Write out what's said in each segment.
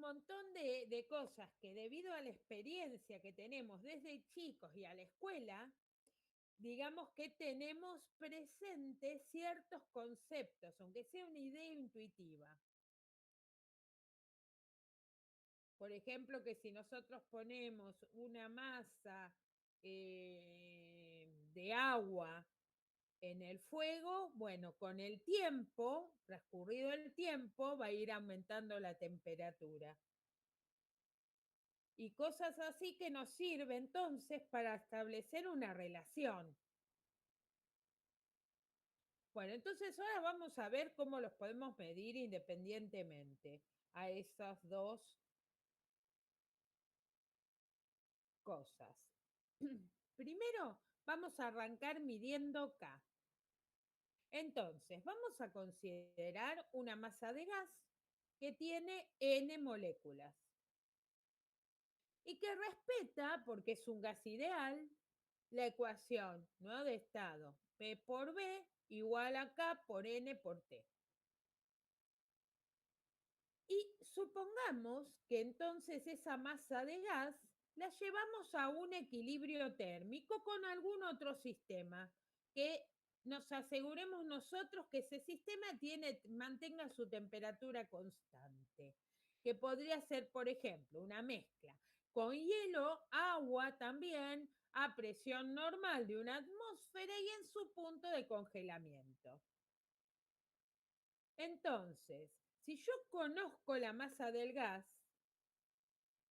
montón de cosas que debido a la experiencia que tenemos desde chicos y a la escuela, digamos que tenemos presentes ciertos conceptos, aunque sea una idea intuitiva. Por ejemplo, que si nosotros ponemos una masa de agua en el fuego, bueno, con el tiempo, transcurrido el tiempo, va a ir aumentando la temperatura. Y cosas así que nos sirve entonces para establecer una relación. Bueno, entonces ahora vamos a ver cómo los podemos medir independientemente a esas dos cosas. Primero, vamos a arrancar midiendo K. Entonces, vamos a considerar una masa de gas que tiene N moléculas y que respeta, porque es un gas ideal, la ecuación, ¿no?, de estado P por B igual a K por N por T. Y supongamos que entonces esa masa de gas la llevamos a un equilibrio térmico con algún otro sistema que nos aseguremos nosotros que ese sistema mantenga su temperatura constante, que podría ser, por ejemplo, una mezcla con hielo, agua también, a presión normal de una atmósfera y en su punto de congelamiento. Entonces, si yo conozco la masa del gas,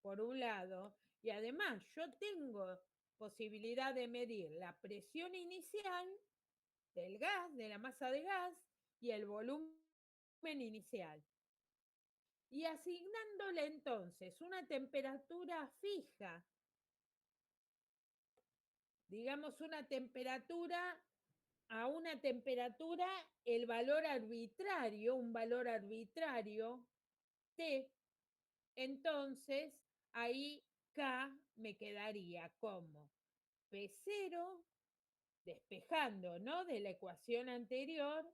por un lado, y además yo tengo posibilidad de medir la presión inicial del gas, de la masa de gas, y el volumen inicial. Y asignándole entonces una temperatura fija, digamos una temperatura a una temperatura, el valor arbitrario, un valor arbitrario, T, entonces ahí K me quedaría como P0, despejando, ¿no?, de la ecuación anterior,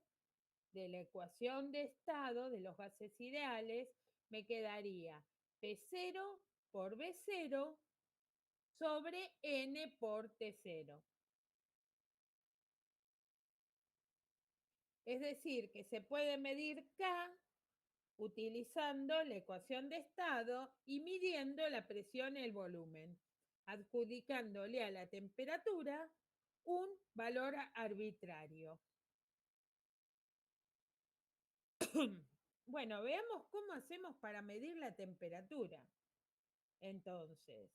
de la ecuación de estado de los gases ideales, me quedaría P0 por B0 sobre N por T0. Es decir, que se puede medir K utilizando la ecuación de estado y midiendo la presión y el volumen, adjudicándole a la temperatura un valor arbitrario. Bueno, veamos cómo hacemos para medir la temperatura. Entonces,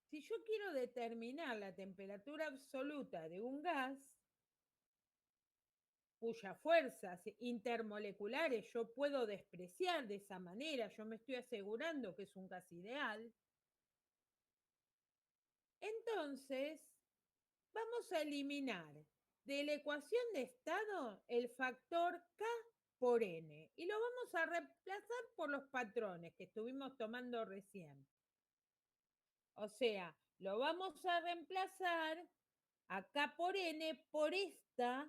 si yo quiero determinar la temperatura absoluta de un gas, cuyas fuerzas intermoleculares yo puedo despreciar de esa manera, yo me estoy asegurando que es un gas ideal, entonces vamos a eliminar de la ecuación de estado el factor K por N y lo vamos a reemplazar por los patrones que estuvimos tomando recién. O sea, lo vamos a reemplazar a K por N por esta,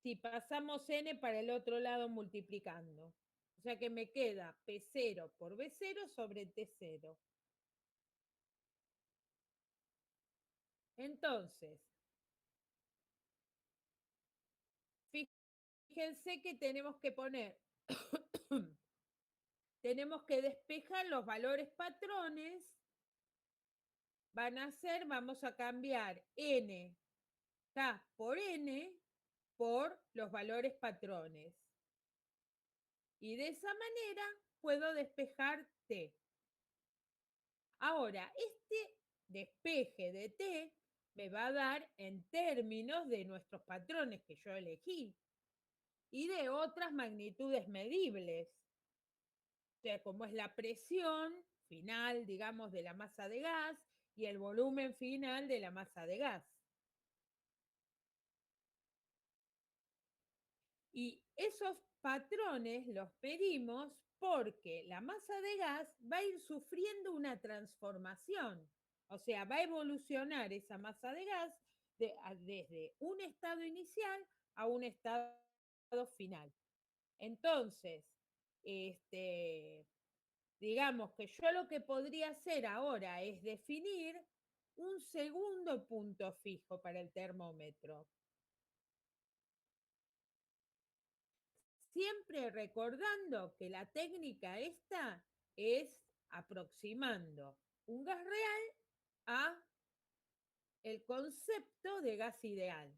si pasamos N para el otro lado multiplicando. O sea que me queda P0 por B0 sobre T0. Entonces, fíjense que tenemos que poner, tenemos que despejar los valores patrones, van a ser, vamos a cambiar N, K por N por los valores patrones. Y de esa manera puedo despejar T. Ahora, este despeje de T me va a dar en términos de nuestros patrones que yo elegí y de otras magnitudes medibles. O sea, como es la presión final, digamos, de la masa de gas y el volumen final de la masa de gas. Y esos patrones los pedimos porque la masa de gas va a ir sufriendo una transformación. O sea, va a evolucionar esa masa de gas desde un estado inicial a un estado final. Entonces, este, digamos que yo lo que podría hacer ahora es definir un segundo punto fijo para el termómetro. Siempre recordando que la técnica esta es aproximando un gas real a el concepto de gas ideal,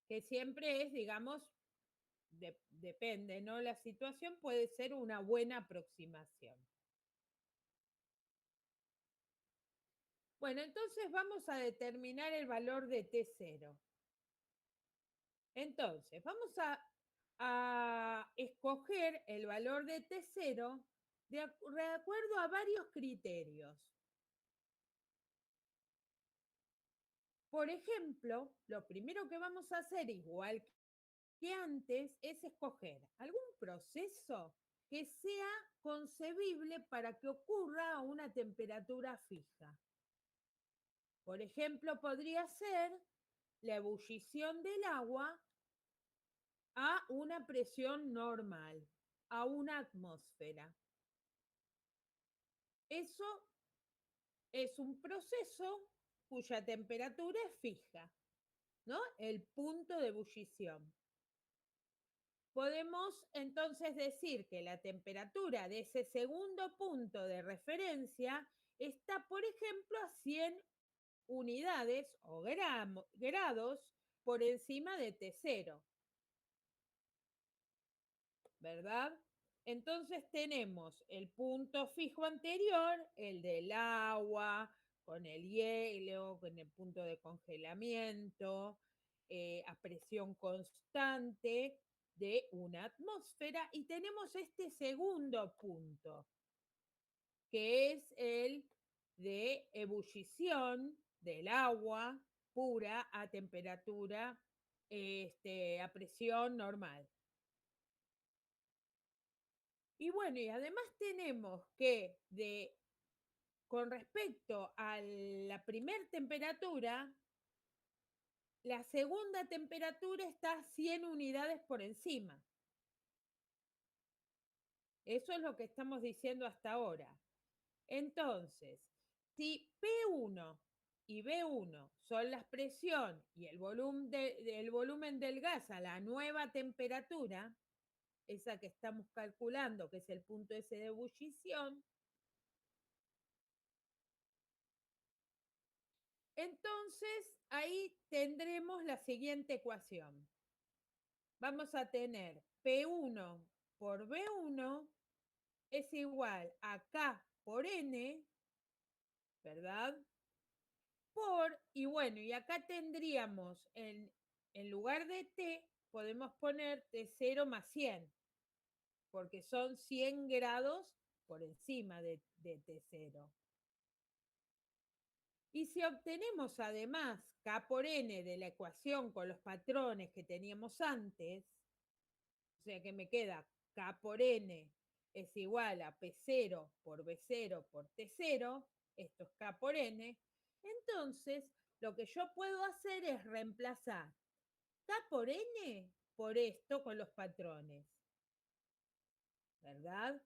que siempre es, digamos, depende, ¿no? La situación puede ser una buena aproximación. Bueno, entonces vamos a determinar el valor de T0. Entonces, vamos a escoger el valor de T0 de acuerdo a varios criterios. Por ejemplo, lo primero que vamos a hacer, igual que antes, es escoger algún proceso que sea concebible para que ocurra a una temperatura fija. Por ejemplo, podría ser la ebullición del agua a una presión normal, a una atmósfera. Eso es un proceso cuya temperatura es fija, ¿no? El punto de ebullición. Podemos entonces decir que la temperatura de ese segundo punto de referencia está, por ejemplo, a 100 unidades o grados por encima de T0, ¿verdad? Entonces tenemos el punto fijo anterior, el del agua, con el hielo, con el punto de congelamiento, a presión constante de una atmósfera, y tenemos este segundo punto, que es el de ebullición del agua pura a temperatura, a presión normal. Y bueno, y además tenemos que con respecto a la primera temperatura, la segunda temperatura está 100 unidades por encima. Eso es lo que estamos diciendo hasta ahora. Entonces, si P1 y B1 son la presión y el volumen del gas a la nueva temperatura, esa que estamos calculando, que es el punto S de ebullición, entonces ahí tendremos la siguiente ecuación. Vamos a tener P1 por B1 es igual a K por N, ¿verdad? Y bueno, y acá tendríamos, en lugar de T, podemos poner T0 más 100, porque son 100 grados por encima de T0. Y si obtenemos además K por N de la ecuación con los patrones que teníamos antes, o sea que me queda K por N es igual a P0 por B0 por T0, esto es K por N, entonces lo que yo puedo hacer es reemplazar K por N por esto con los patrones, ¿verdad?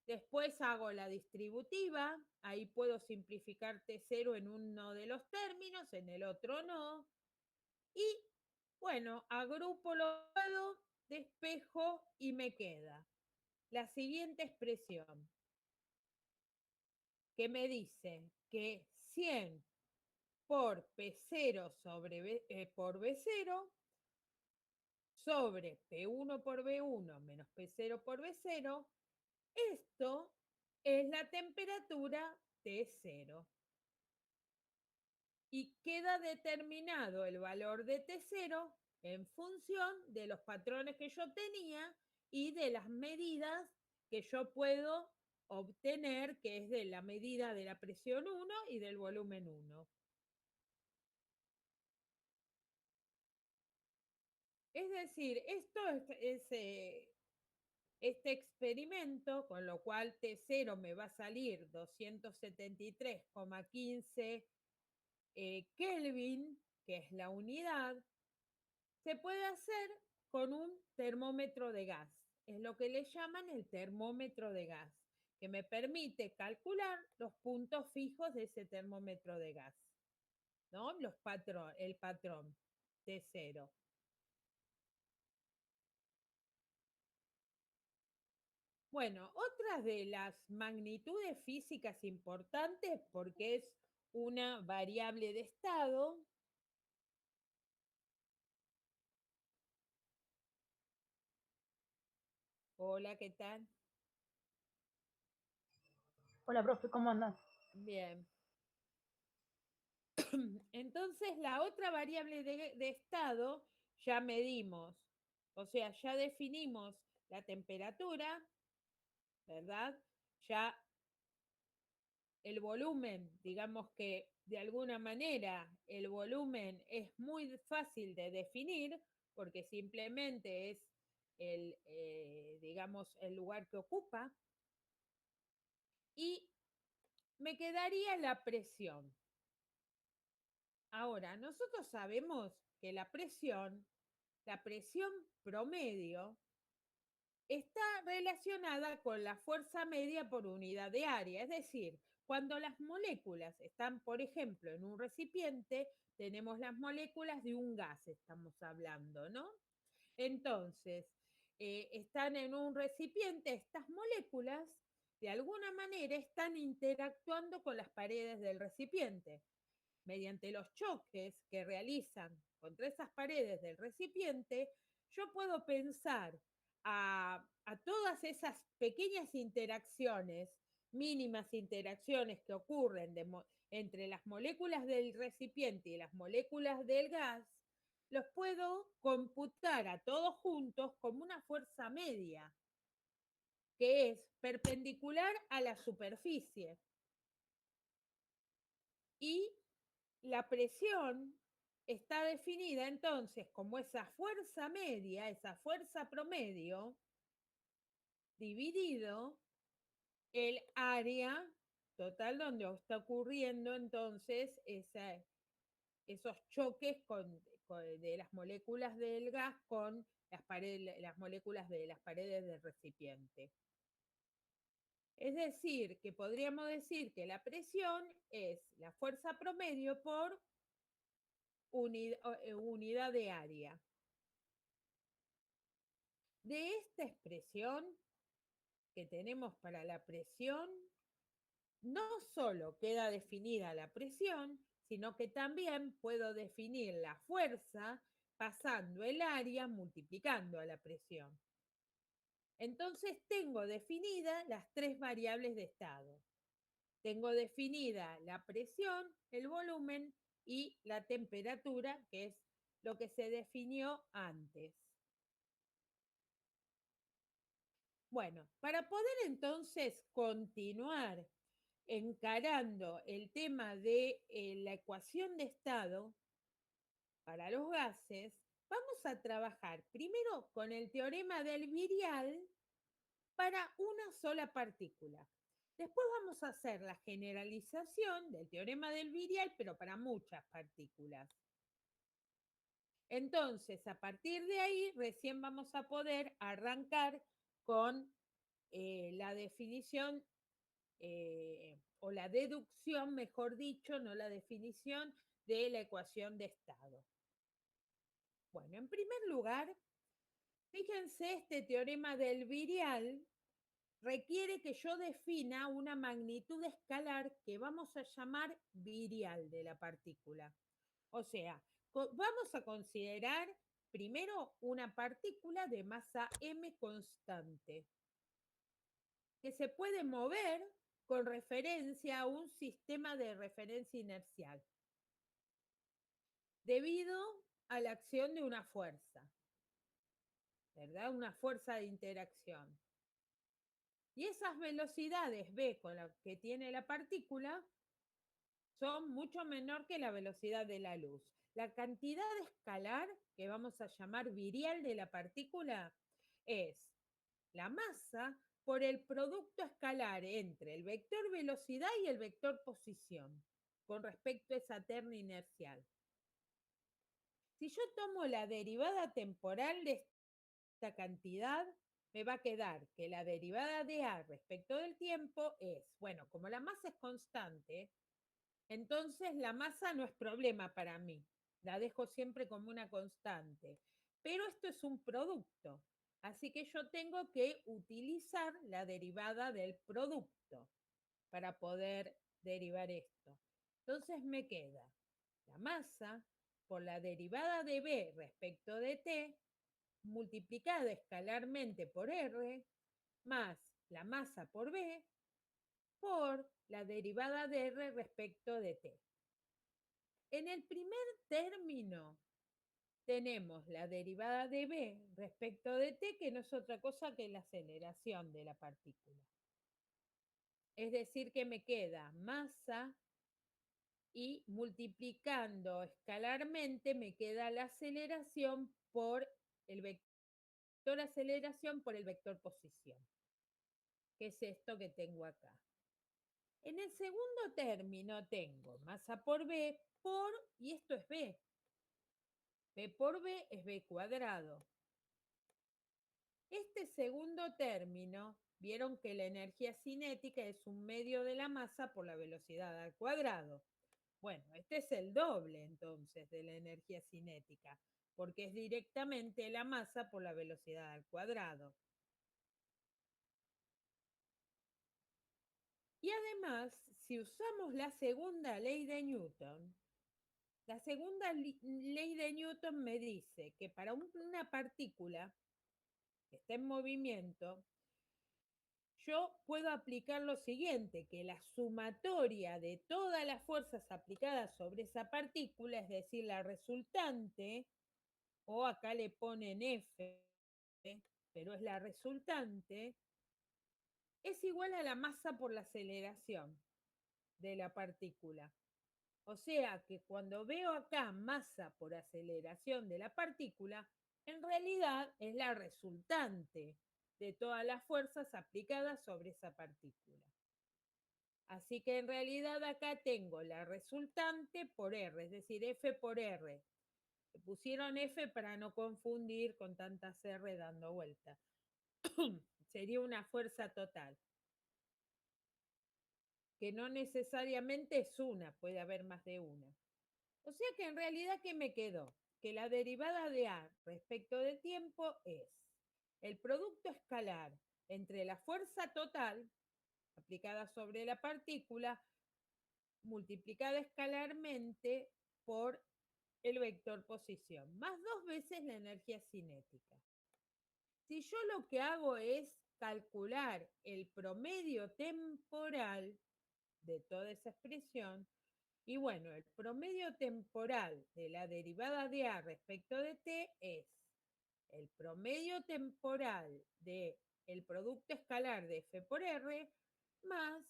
Después hago la distributiva, ahí puedo simplificar T0 en uno de los términos, en el otro no. Y bueno, agrupo lo puedo, despejo y me queda la siguiente expresión, que me dice que 100 por P0 por B0 sobre P1 por B1 menos P0 por B0, esto es la temperatura T0. Y queda determinado el valor de T0 en función de los patrones que yo tenía y de las medidas que yo puedo obtener, que es de la medida de la presión 1 y del volumen 1. Es decir, esto este experimento, con lo cual T0 me va a salir 273,15 Kelvin, que es la unidad, se puede hacer con un termómetro de gas. es lo que le llaman el termómetro de gas, que me permite calcular los puntos fijos de ese termómetro de gas, ¿no? El patrón T0. Bueno, otra de las magnitudes físicas importantes, porque es una variable de estado. Hola, ¿qué tal? Hola, profe, ¿cómo andas? Bien. Entonces, la otra variable de estado ya medimos, o sea, ya definimos la temperatura, ¿verdad? Ya el volumen, digamos que de alguna manera el volumen es muy fácil de definir porque simplemente es digamos, el lugar que ocupa. Y me quedaría la presión. Ahora, nosotros sabemos que la presión promedio, está relacionada con la fuerza media por unidad de área. Es decir, cuando las moléculas están, por ejemplo, en un recipiente, tenemos las moléculas de un gas, estamos hablando, ¿no? Entonces, están en un recipiente, estas moléculas, de alguna manera, están interactuando con las paredes del recipiente mediante los choques que realizan contra esas paredes del recipiente. Yo puedo pensar a todas esas pequeñas interacciones, mínimas interacciones que ocurren entre las moléculas del recipiente y las moléculas del gas, los puedo computar a todos juntos como una fuerza media, que es perpendicular a la superficie. Y la presión está definida entonces como esa fuerza media, esa fuerza promedio, dividido el área total donde está ocurriendo entonces esos choques de las moléculas del gas con las moléculas de las paredes del recipiente. Es decir, que podríamos decir que la presión es la fuerza promedio por unidad de área. De esta expresión que tenemos para la presión, no solo queda definida la presión, sino que también puedo definir la fuerza pasando el área multiplicando a la presión. Entonces tengo definidas las tres variables de estado. Tengo definida la presión, el volumen y la temperatura, que es lo que se definió antes. Bueno, para poder entonces continuar encarando el tema de la ecuación de estado para los gases, vamos a trabajar primero con el teorema del virial para una sola partícula. Después vamos a hacer la generalización del teorema del virial, pero para muchas partículas. Entonces, a partir de ahí, recién vamos a poder arrancar con la definición o la deducción, mejor dicho, no la definición de la ecuación de estado. Bueno, en primer lugar, fíjense, este teorema del virial requiere que yo defina una magnitud escalar que vamos a llamar virial de la partícula. O sea, vamos a considerar primero una partícula de masa m constante, que se puede mover con referencia a un sistema de referencia inercial, debido a la acción de una fuerza, ¿verdad? Una fuerza de interacción. Y esas velocidades v con las que tiene la partícula son mucho menor que la velocidad de la luz. La cantidad escalar, que vamos a llamar virial de la partícula, es la masa por el producto escalar entre el vector velocidad y el vector posición con respecto a esa terna inercial. Si yo tomo la derivada temporal de esta cantidad, me va a quedar que la derivada de A respecto del tiempo es, bueno, como la masa es constante, entonces la masa no es problema para mí, la dejo siempre como una constante, pero esto es un producto, así que yo tengo que utilizar la derivada del producto para poder derivar esto. Entonces me queda la masa por la derivada de B respecto de T multiplicada escalarmente por R más la masa por B por la derivada de R respecto de T. En el primer término tenemos la derivada de B respecto de T, que no es otra cosa que la aceleración de la partícula. Es decir, que me queda masa y multiplicando escalarmente me queda la aceleración por el vector aceleración por el vector posición, que es esto que tengo acá. En el segundo término tengo masa por B por, y esto es B. B por B es B cuadrado. Este segundo término, vieron que la energía cinética es un medio de la masa por la velocidad al cuadrado. Bueno, este es el doble entonces de la energía cinética, porque es directamente la masa por la velocidad al cuadrado. Y además, si usamos la segunda ley de Newton, la segunda ley de Newton me dice que para una partícula que está en movimiento, yo puedo aplicar lo siguiente, que la sumatoria de todas las fuerzas aplicadas sobre esa partícula, es decir, la resultante, o acá le ponen F, pero es la resultante, es igual a la masa por la aceleración de la partícula. O sea que cuando veo acá masa por aceleración de la partícula, en realidad es la resultante de todas las fuerzas aplicadas sobre esa partícula. Así que en realidad acá tengo la resultante por R, es decir, F por R. Le pusieron F para no confundir con tantas R dando vuelta. Sería una fuerza total, que no necesariamente es una, puede haber más de una. O sea que en realidad, ¿qué me quedó? Que la derivada de A respecto del tiempo es el producto escalar entre la fuerza total aplicada sobre la partícula multiplicada escalarmente por el vector posición, más 2 veces la energía cinética. Si yo lo que hago es calcular el promedio temporal de toda esa expresión, y bueno, el promedio temporal de la derivada de A respecto de T es el promedio temporal del producto escalar de F por R más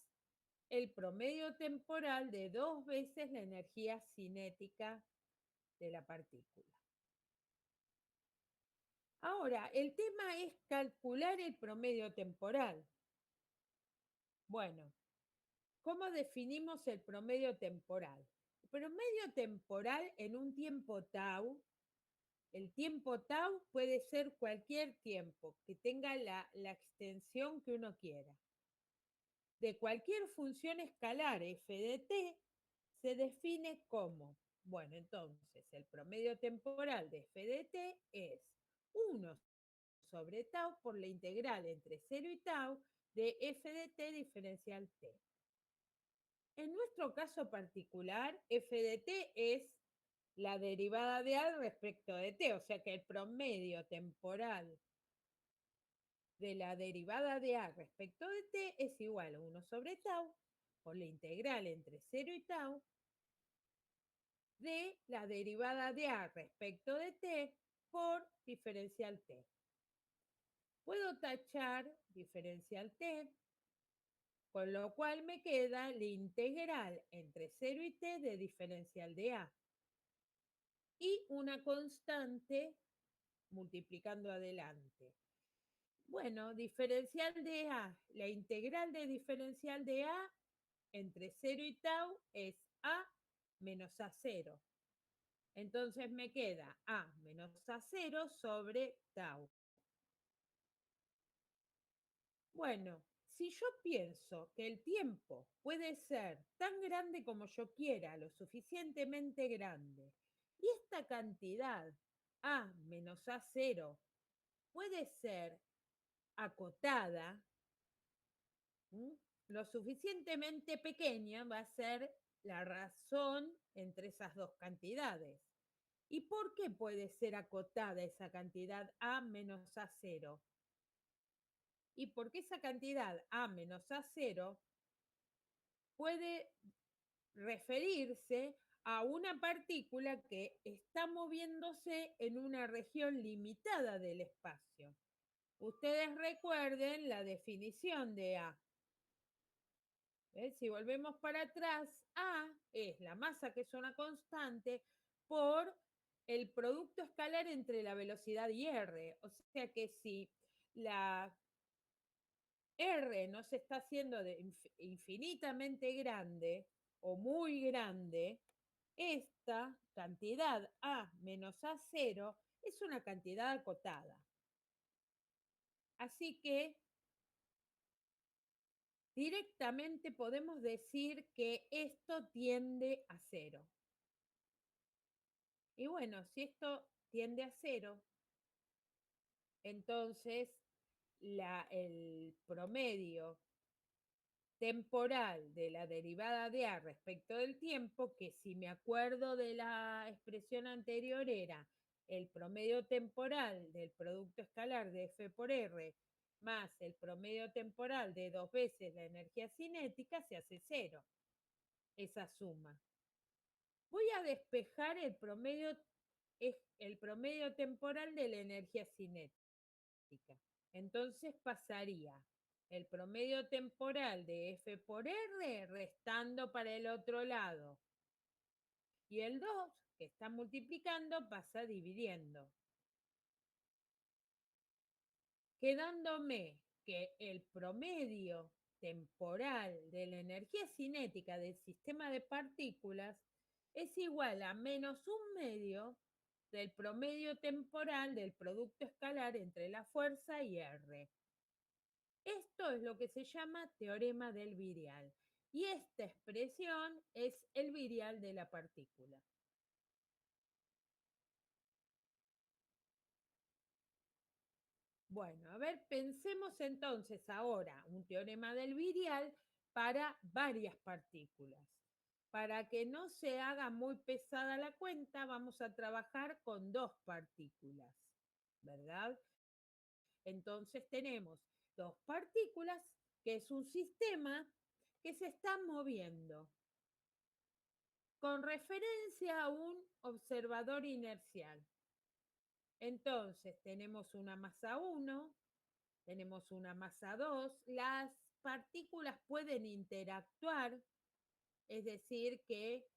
el promedio temporal de 2 veces la energía cinética de la partícula. Ahora, el tema es calcular el promedio temporal. Bueno, ¿cómo definimos el promedio temporal? El promedio temporal en un tiempo tau, el tiempo tau puede ser cualquier tiempo que tenga la extensión que uno quiera. De cualquier función escalar f de t se define como, bueno, entonces el promedio temporal de f de t es 1 sobre tau por la integral entre 0 y tau de f de t diferencial t. En nuestro caso particular, f de t es la derivada de A respecto de t, o sea que el promedio temporal de la derivada de A respecto de t es igual a 1 sobre tau por la integral entre 0 y tau de la derivada de A respecto de t por diferencial t. Puedo tachar diferencial t, con lo cual me queda la integral entre 0 y t de diferencial de A y una constante multiplicando adelante. Bueno, diferencial de A, la integral de diferencial de A entre 0 y tau es A menos A0. Entonces me queda A menos A0 sobre tau. Bueno, si yo pienso que el tiempo puede ser tan grande como yo quiera, lo suficientemente grande, y esta cantidad A menos A0 puede ser acotada, ¿m? Lo suficientemente pequeña va a ser la razón entre esas dos cantidades. ¿Y por qué puede ser acotada esa cantidad A menos A0? Y porque esa cantidad A menos A0 puede referirse a una partícula que está moviéndose en una región limitada del espacio. Ustedes recuerden la definición de A. Si volvemos para atrás, A es la masa, que es una constante, por el producto escalar entre la velocidad y R. O sea que si la R no se está haciendo infinitamente grande o muy grande, esta cantidad A menos A0 es una cantidad acotada. Así que directamente podemos decir que esto tiende a cero. Y bueno, si esto tiende a cero, entonces el promedio temporal de la derivada de A respecto del tiempo, que si me acuerdo de la expresión anterior era el promedio temporal del producto escalar de F por R más el promedio temporal de 2 veces la energía cinética, se hace cero, esa suma. Voy a despejar el promedio temporal de la energía cinética. Entonces pasaría el promedio temporal de F por R restando para el otro lado. Y el 2, que está multiplicando, pasa dividiendo. Quedándome que el promedio temporal de la energía cinética del sistema de partículas es igual a menos un medio del promedio temporal del producto escalar entre la fuerza y R. Esto es lo que se llama teorema del virial. Y esta expresión es el virial de la partícula. Bueno, a ver, pensemos entonces ahora un teorema del virial para varias partículas. Para que no se haga muy pesada la cuenta, vamos a trabajar con dos partículas, ¿verdad? Entonces tenemos dos partículas, que es un sistema que se está moviendo con referencia a un observador inercial. Entonces tenemos una masa 1, tenemos una masa 2, las partículas pueden interactuar, es decir, que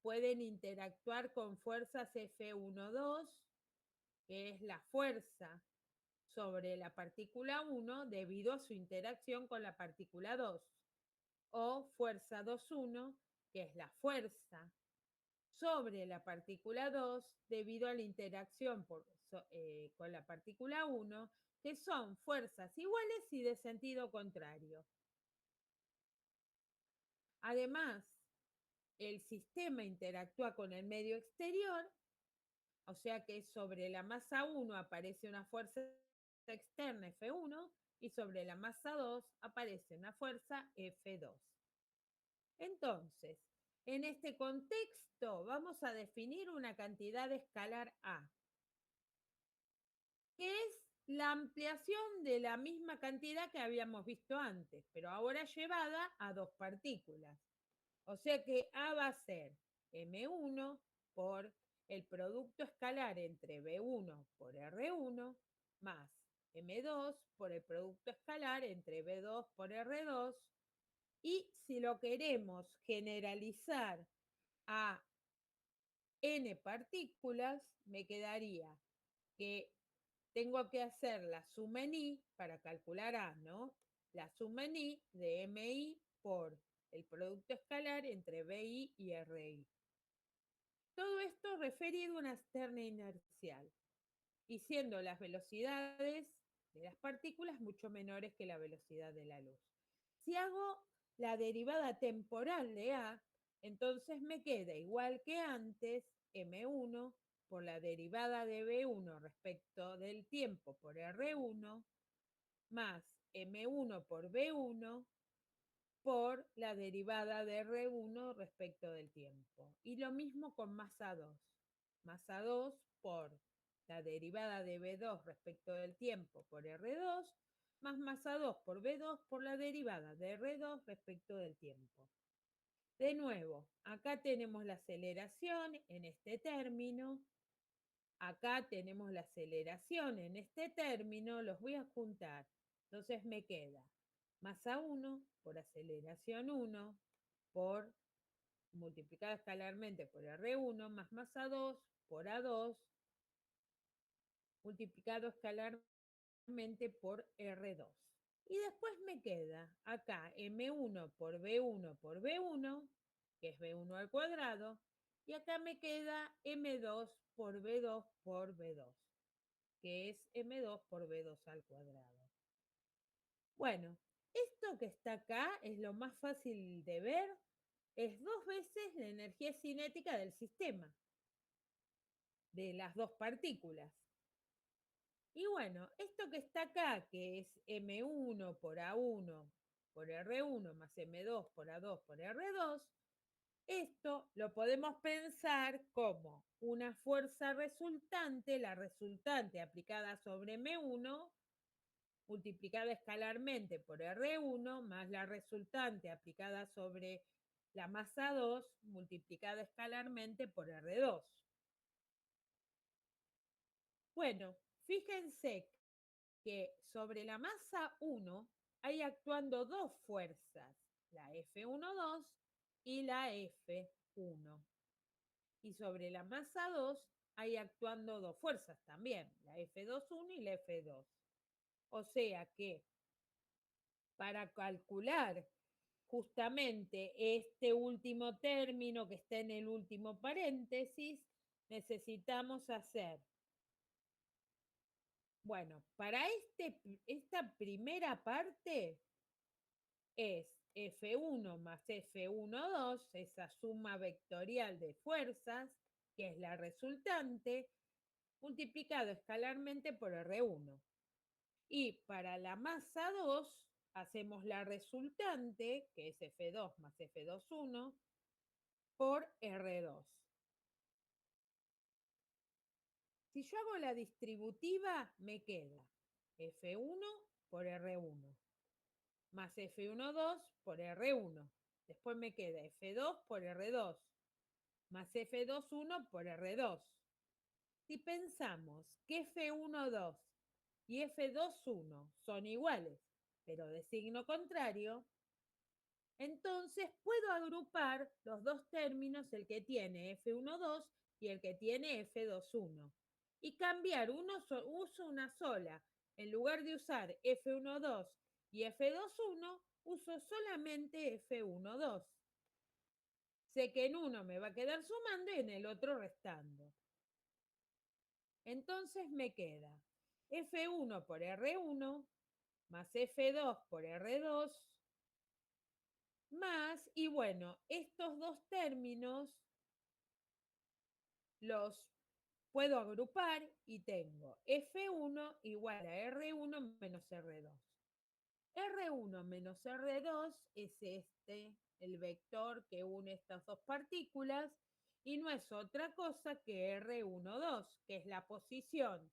pueden interactuar con fuerzas F1,2, que es la fuerza sobre la partícula 1 debido a su interacción con la partícula 2, o fuerza 2,1, que es la fuerza sobre la partícula 2 debido a la interacción con la partícula 1, que son fuerzas iguales y de sentido contrario. Además, el sistema interactúa con el medio exterior, o sea que sobre la masa 1 aparece una fuerza externa F1 y sobre la masa 2 aparece una fuerza F2. Entonces, en este contexto vamos a definir una cantidad escalar A, que es la ampliación de la misma cantidad que habíamos visto antes, pero ahora llevada a dos partículas. O sea que A va a ser M1 por el producto escalar entre B1 por R1 más M2 por el producto escalar entre B2 por R2. Y si lo queremos generalizar a n partículas, me quedaría que tengo que hacer la suma en i para calcular A, ¿no? La suma en i de mi por el producto escalar entre bi y ri. Todo esto referido a una externa inercial. Y siendo las velocidades de las partículas mucho menores que la velocidad de la luz. Si hago la derivada temporal de A, entonces me queda igual que antes m1 por la derivada de b1 respecto del tiempo por r1 más m1 por b1 por la derivada de R1 respecto del tiempo. Y lo mismo con masa 2. Masa 2 por la derivada de B2 respecto del tiempo por R2, más masa 2 por B2 por la derivada de R2 respecto del tiempo. De nuevo, acá tenemos la aceleración en este término, acá tenemos la aceleración en este término, los voy a juntar. Entonces me queda masa 1 por aceleración 1 por multiplicado escalarmente por R1 más masa 2 por A2 multiplicado escalarmente por R2. Y después me queda acá M1 por B1, que es B1 al cuadrado, y acá me queda M2 por B2, que es M2 por B2 al cuadrado. Bueno, esto que está acá es lo más fácil de ver, es 2 veces la energía cinética del sistema, de las dos partículas. Y bueno, esto que está acá, que es M1 por A1 por R1 más M2 por A2 por R2, esto lo podemos pensar como una fuerza resultante, la resultante aplicada sobre M1 multiplicada escalarmente por R1 más la resultante aplicada sobre la masa 2 multiplicada escalarmente por R2. Bueno, fíjense que sobre la masa 1 hay actuando dos fuerzas, la F12 y la F1. Y sobre la masa 2 hay actuando dos fuerzas también, la F21 y la F2. O sea que para calcular justamente este último término que está en el último paréntesis, necesitamos hacer, bueno, para esta primera parte es F1 más F12, esa suma vectorial de fuerzas, que es la resultante, multiplicado escalarmente por R1. Y para la masa 2, hacemos la resultante, que es F2 más F21, por R2. Si yo hago la distributiva, me queda F1 por R1, más F12 por R1. Después me queda F2 por R2, más F21 por R2. Si pensamos que F12 y F21 son iguales, pero de signo contrario, entonces puedo agrupar los dos términos, el que tiene F12 y el que tiene F21, y cambiar uso una sola. En lugar de usar F12 y F21, uso solamente F12. Sé que en uno me va a quedar sumando y en el otro restando. Entonces me queda F1 por R1 más F2 por R2 más, y bueno, estos dos términos los puedo agrupar y tengo F1 igual a R1 menos R2. R1 menos R2 es el vector que une estas dos partículas, y no es otra cosa que R12, que es la posición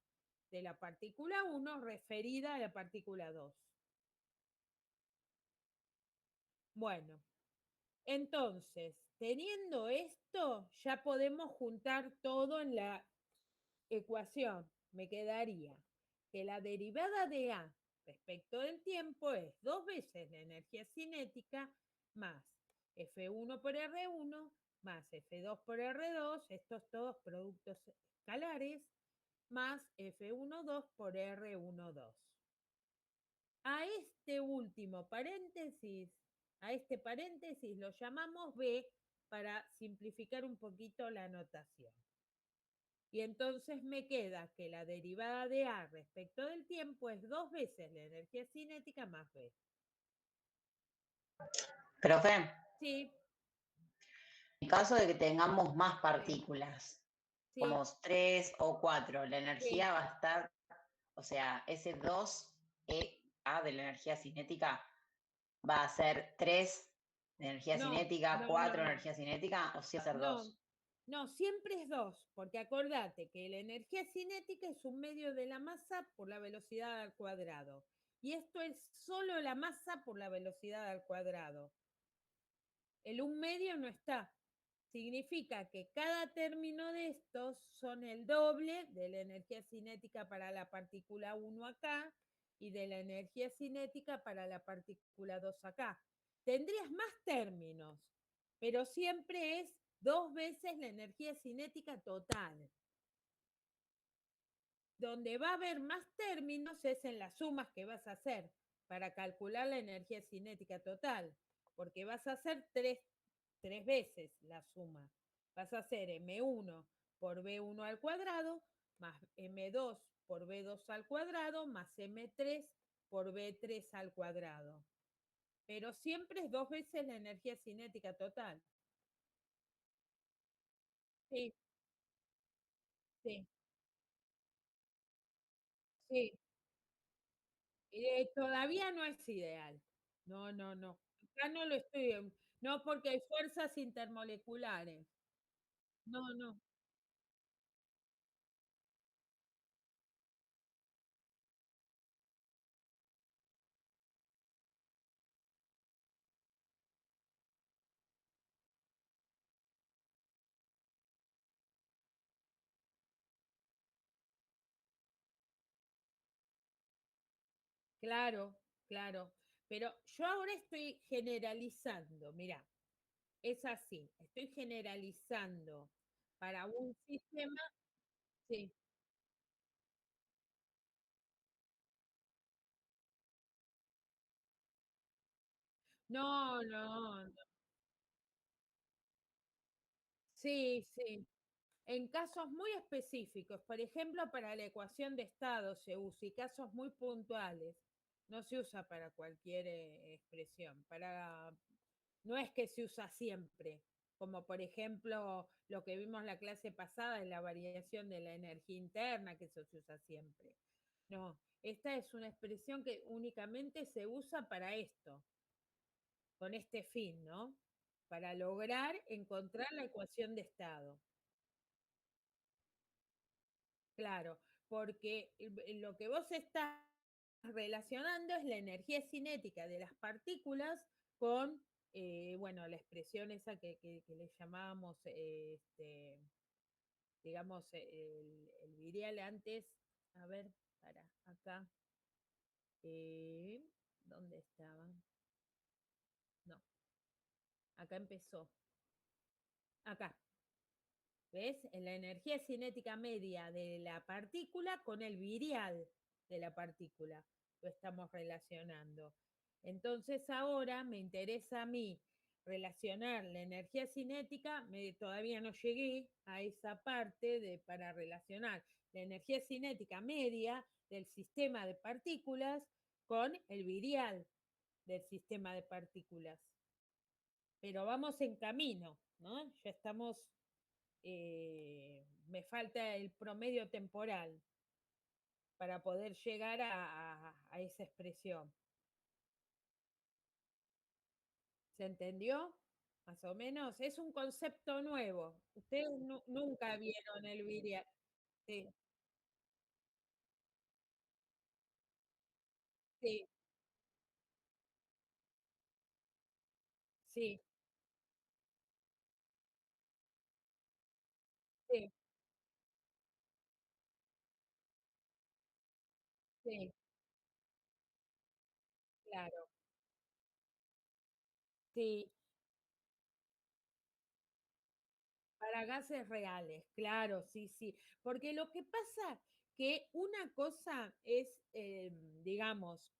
de la partícula 1 referida a la partícula 2. Bueno, entonces, teniendo esto, ya podemos juntar todo en la ecuación. Me quedaría que la derivada de A respecto del tiempo es 2 veces la energía cinética más F1 por R1 más F2 por R2, estos todos productos escalares, más F12 por R12. A este último paréntesis, a este paréntesis lo llamamos B para simplificar un poquito la notación. Y entonces me queda que la derivada de A respecto del tiempo es 2 veces la energía cinética más B. Profe, Sí, en caso de que tengamos más sí, partículas, sí, como 3 o 4, la sí. energía va a estar, o sea, ese 2 A de la energía cinética va a ser 3 de energía No, cinética, no, no, 4 de no. energía cinética, o si va a ser No, 2. no, siempre es 2, porque acordate que la energía cinética es un medio de la masa por la velocidad al cuadrado. Y esto es solo la masa por la velocidad al cuadrado. El un medio no está. Significa que cada término de estos son el doble de la energía cinética para la partícula 1 acá y de la energía cinética para la partícula 2 acá. Tendrías más términos, pero siempre es 2 veces la energía cinética total. Donde va a haber más términos es en las sumas que vas a hacer para calcular la energía cinética total, porque vas a hacer tres veces la suma. Vas a hacer M1 por B1 al cuadrado más M2 por B2 al cuadrado más M3 por B3 al cuadrado. Pero siempre es 2 veces la energía cinética total. Sí, sí, sí. Todavía no es ideal. No, no, no. Acá no lo estoy. No, porque hay fuerzas intermoleculares. No, no. Claro, claro. Pero yo ahora estoy generalizando. Mira, es así. Estoy generalizando para un sistema. Sí. No, no, no. Sí, sí. En casos muy específicos, por ejemplo, para la ecuación de estado se usa y casos muy puntuales, no se usa para cualquier expresión. No es que se usa siempre, como por ejemplo lo que vimos la clase pasada en la variación de la energía interna, que eso se usa siempre. No, esta es una expresión que únicamente se usa para esto, con este fin, ¿no? Para lograr encontrar la ecuación de estado. Claro, porque lo que vos estás relacionando es la energía cinética de las partículas con, bueno, la expresión esa que le llamábamos, digamos, el virial antes, a ver, para acá, eh, ¿dónde estaba? No, acá empezó, acá, ¿ves? En la energía cinética media de la partícula con el virial de la partícula. Lo estamos relacionando. Entonces ahora me interesa a mí relacionar la energía cinética, todavía no llegué a esa parte para relacionar la energía cinética media del sistema de partículas con el virial del sistema de partículas. Pero vamos en camino, ¿no? Ya estamos me falta el promedio temporal para poder llegar a esa expresión. ¿Se entendió? Más o menos. Es un concepto nuevo. Ustedes nunca vieron el virial. Sí, sí, sí, sí, sí, claro. Sí, para gases reales, claro, sí, sí. Porque lo que pasa que una cosa es, digamos,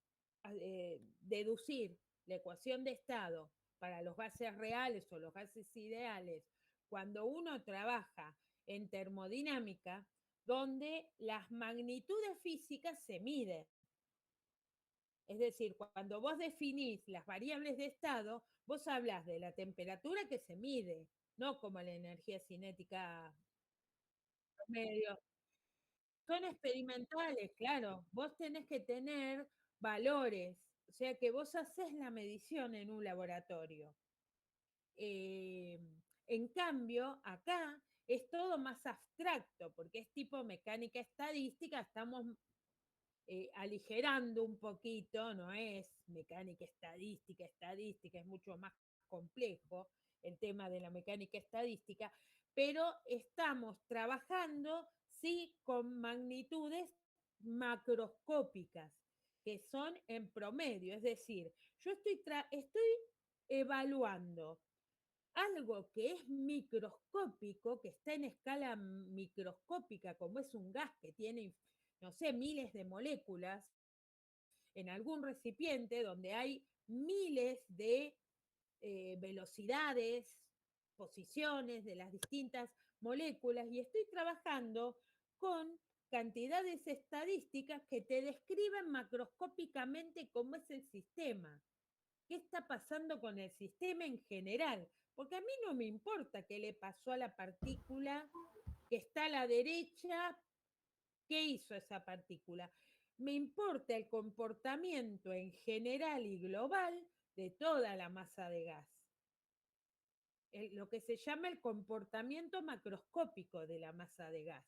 deducir la ecuación de estado para los gases reales o los gases ideales cuando uno trabaja en termodinámica, donde las magnitudes físicas se miden. Es decir, cuando vos definís las variables de estado, vos hablas de la temperatura que se mide, no como la energía cinética promedio. Son experimentales, claro. Vos tenés que tener valores, o sea que vos haces la medición en un laboratorio. Eh, en cambio, acá es todo más abstracto, porque es tipo mecánica estadística, estamos aligerando un poquito, no es mecánica estadística, es mucho más complejo el tema de la mecánica estadística, pero estamos trabajando, sí, con magnitudes macroscópicas, que son en promedio, es decir, yo estoy evaluando algo que es microscópico, que está en escala microscópica, como es un gas que tiene, no sé, miles de moléculas, en algún recipiente donde hay miles de velocidades, posiciones de las distintas moléculas, y estoy trabajando con cantidades estadísticas que te describen macroscópicamente cómo es el sistema, qué está pasando con el sistema en general, porque a mí no me importa qué le pasó a la partícula que está a la derecha, qué hizo esa partícula. Me importa el comportamiento en general y global de toda la masa de gas. Lo que se llama el comportamiento macroscópico de la masa de gas.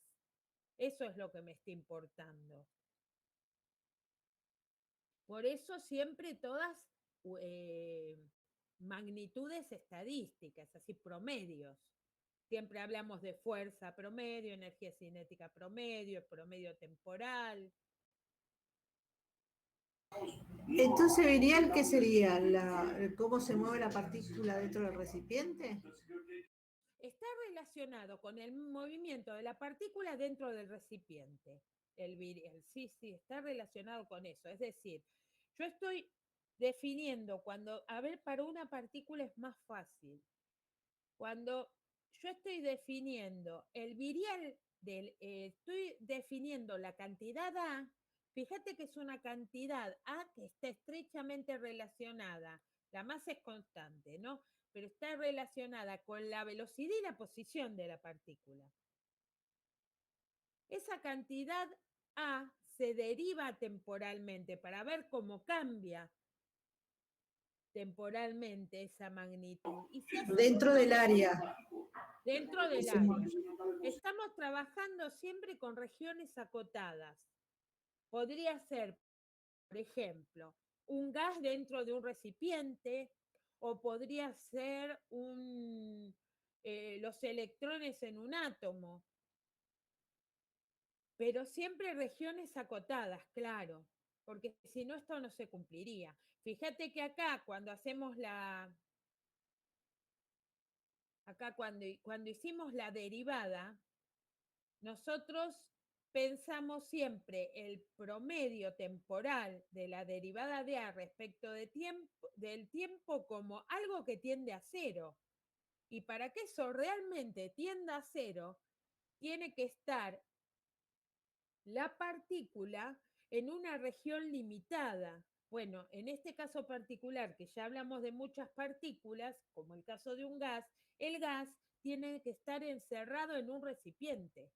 Eso es lo que me está importando. Por eso siempre todas magnitudes estadísticas, así promedios. Siempre hablamos de fuerza promedio, energía cinética promedio, promedio temporal. Entonces, Virial, ¿qué sería? ¿Cómo se mueve la partícula dentro del recipiente? Está relacionado con el movimiento de la partícula dentro del recipiente. El virial, sí, está relacionado con eso. Es decir, yo estoy definiendo a ver, para una partícula es más fácil. Cuando yo estoy definiendo el virial, estoy definiendo la cantidad A, fíjate que es una cantidad A que está estrechamente relacionada, la masa es constante, ¿no? Pero está relacionada con la velocidad y la posición de la partícula. Esa cantidad A se deriva temporalmente para ver cómo cambia temporalmente esa magnitud. Y dentro del área. Dentro del área. Estamos trabajando siempre con regiones acotadas. Podría ser, por ejemplo, un gas dentro de un recipiente, o podría ser los electrones en un átomo, pero siempre regiones acotadas, claro, porque si no esto no se cumpliría. Fíjate que acá cuando hacemos cuando hicimos la derivada, nosotros pensamos siempre el promedio temporal de la derivada de A respecto del tiempo como algo que tiende a cero. Y para que eso realmente tienda a cero, tiene que estar la partícula en una región limitada. Bueno, en este caso particular, que ya hablamos de muchas partículas, como el caso de un gas, el gas tiene que estar encerrado en un recipiente.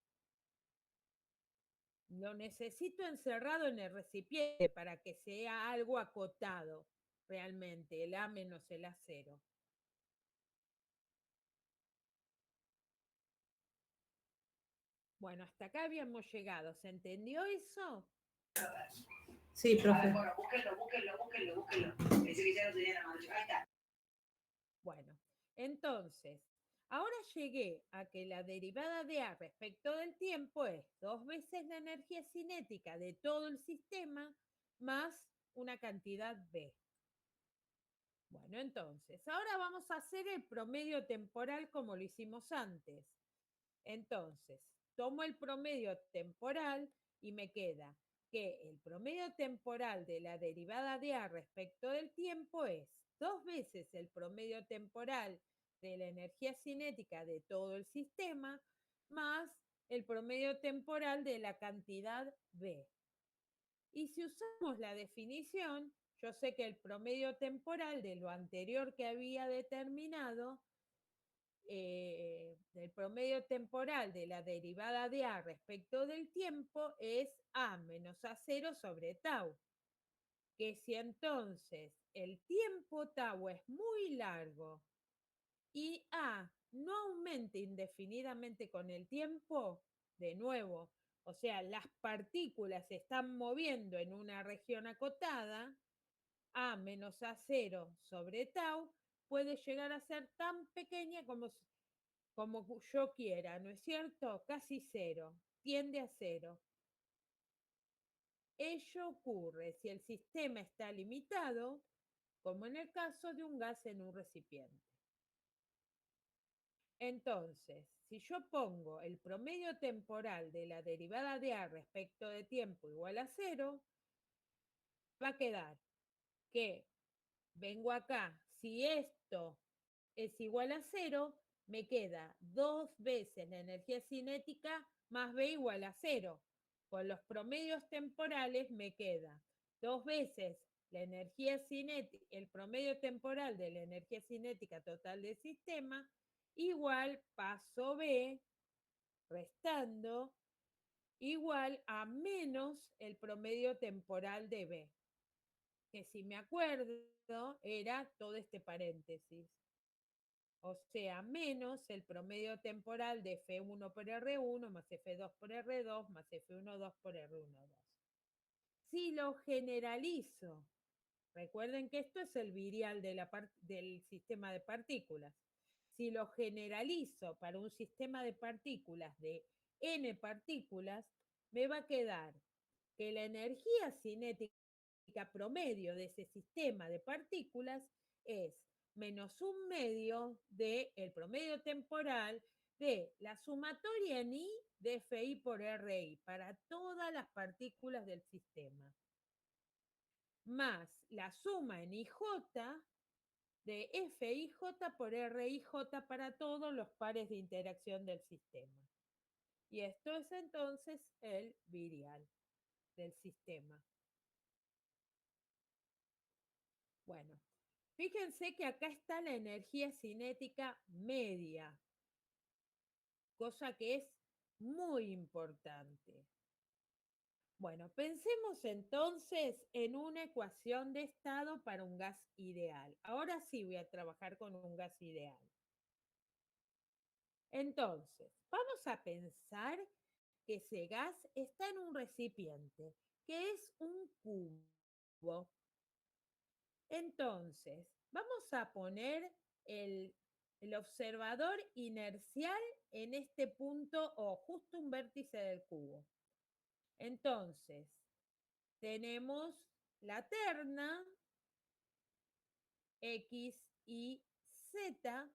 Lo necesito encerrado en el recipiente para que sea algo acotado, realmente, el A menos el A0. Bueno, hasta acá habíamos llegado. ¿Se entendió eso? Sí, profe. Bueno, búsquenlo. Pensé que ya lo tenían a mano. Ahí está. Bueno, entonces, ahora llegué a que la derivada de A respecto del tiempo es 2 veces la energía cinética de todo el sistema más una cantidad B. Bueno, entonces, ahora vamos a hacer el promedio temporal como lo hicimos antes. Entonces, tomo el promedio temporal y me queda que el promedio temporal de la derivada de A respecto del tiempo es 2 veces el promedio temporal de la energía cinética de todo el sistema más el promedio temporal de la cantidad B. Y si usamos la definición, yo sé que el promedio temporal de lo anterior que había determinado, el promedio temporal de la derivada de A respecto del tiempo es A menos A0 sobre tau. Que si entonces el tiempo tau es muy largo y A no aumenta indefinidamente con el tiempo, de nuevo, o sea, las partículas se están moviendo en una región acotada, A menos A0 sobre tau puede llegar a ser tan pequeña como yo quiera, ¿no es cierto? Casi cero, tiende a cero. Ello ocurre si el sistema está limitado, como en el caso de un gas en un recipiente. Entonces, si yo pongo el promedio temporal de la derivada de A respecto de tiempo igual a 0, va a quedar que vengo acá, si esto es igual a 0, me queda 2 veces la energía cinética más B igual a 0. Con los promedios temporales me queda 2 veces la energía cinética, el promedio temporal de la energía cinética total del sistema, igual paso B, restando, igual a menos el promedio temporal de B, que si me acuerdo era todo este paréntesis. O sea, menos el promedio temporal de F1 por R1 más F2 por R2 más F1,2 por R1,2. Si lo generalizo, recuerden que esto es el virial del sistema de partículas. Si lo generalizo para un sistema de partículas de n partículas, me va a quedar que la energía cinética promedio de ese sistema de partículas es menos 1/2 del promedio temporal de la sumatoria en I de Fi por Ri para todas las partículas del sistema, más la suma en IJ de FIJ por RIJ para todos los pares de interacción del sistema. Y esto es entonces el virial del sistema. Bueno, fíjense que acá está la energía cinética media, cosa que es muy importante. Bueno, pensemos entonces en una ecuación de estado para un gas ideal. Ahora sí voy a trabajar con un gas ideal. Entonces, vamos a pensar que ese gas está en un recipiente, que es un cubo. Entonces, vamos a poner el observador inercial en este punto O, justo un vértice del cubo. Entonces, tenemos la terna X y Z,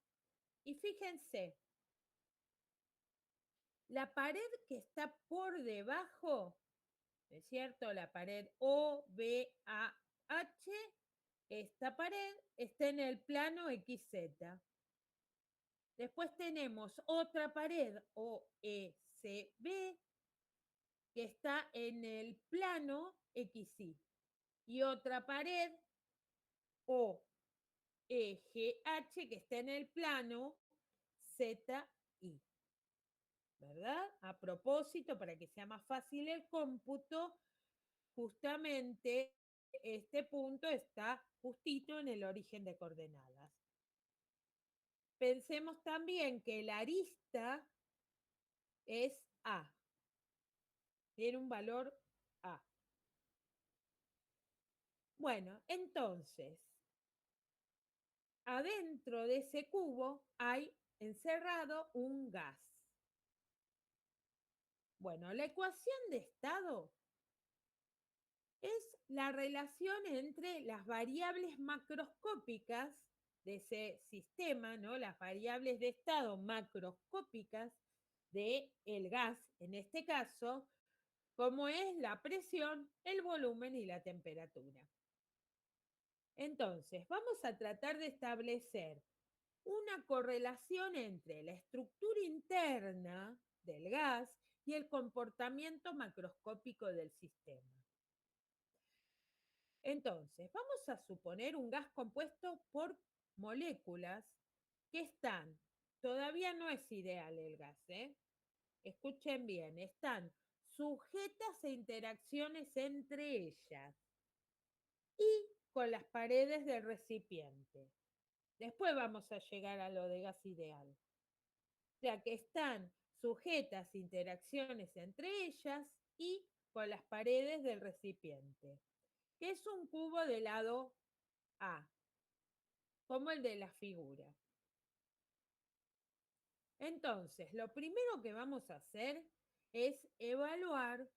y fíjense, la pared que está por debajo, ¿no es cierto? La pared OBAH, esta pared está en el plano XZ. Después tenemos otra pared OECB que está en el plano XY. Y otra pared OEGH que está en el plano ZY. ¿Verdad? A propósito, para que sea más fácil el cómputo, justamente este punto está justito en el origen de coordenadas. Pensemos también que la arista es A. Tiene un valor A. Bueno, entonces, adentro de ese cubo hay encerrado un gas. Bueno, la ecuación de estado es la relación entre las variables macroscópicas de ese sistema, ¿no? Las variables de estado macroscópicas del gas, en este caso, como es la presión, el volumen y la temperatura. Entonces, vamos a tratar de establecer una correlación entre la estructura interna del gas y el comportamiento macroscópico del sistema. Entonces, vamos a suponer un gas compuesto por moléculas que están, todavía no es ideal el gas, escuchen bien, están sujetas a interacciones entre ellas y con las paredes del recipiente. Después vamos a llegar a lo de gas ideal. O sea, que están sujetas a interacciones entre ellas y con las paredes del recipiente, que es un cubo de lado A, como el de la figura. Entonces, lo primero que vamos a hacer es evaluar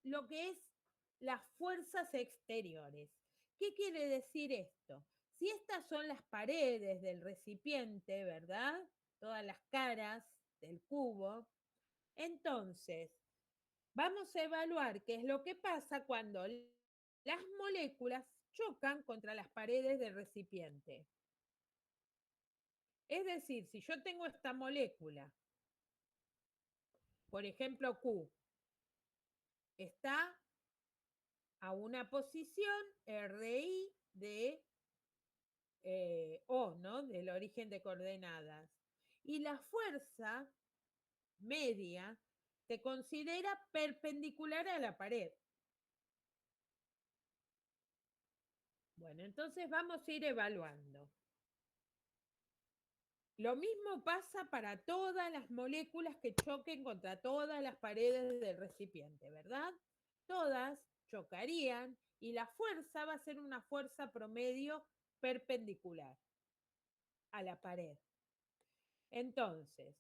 lo que es las fuerzas exteriores. ¿Qué quiere decir esto? Si estas son las paredes del recipiente, ¿verdad? Todas las caras del cubo, entonces vamos a evaluar qué es lo que pasa cuando las moléculas chocan contra las paredes del recipiente. Es decir, si yo tengo esta molécula, por ejemplo Q, está a una posición RI de O, ¿no? Del origen de coordenadas. Y la fuerza media se considera perpendicular a la pared. Bueno, entonces vamos a ir evaluando. Lo mismo pasa para todas las moléculas que choquen contra todas las paredes del recipiente, ¿verdad? Todas chocarían y la fuerza va a ser una fuerza promedio perpendicular a la pared. Entonces,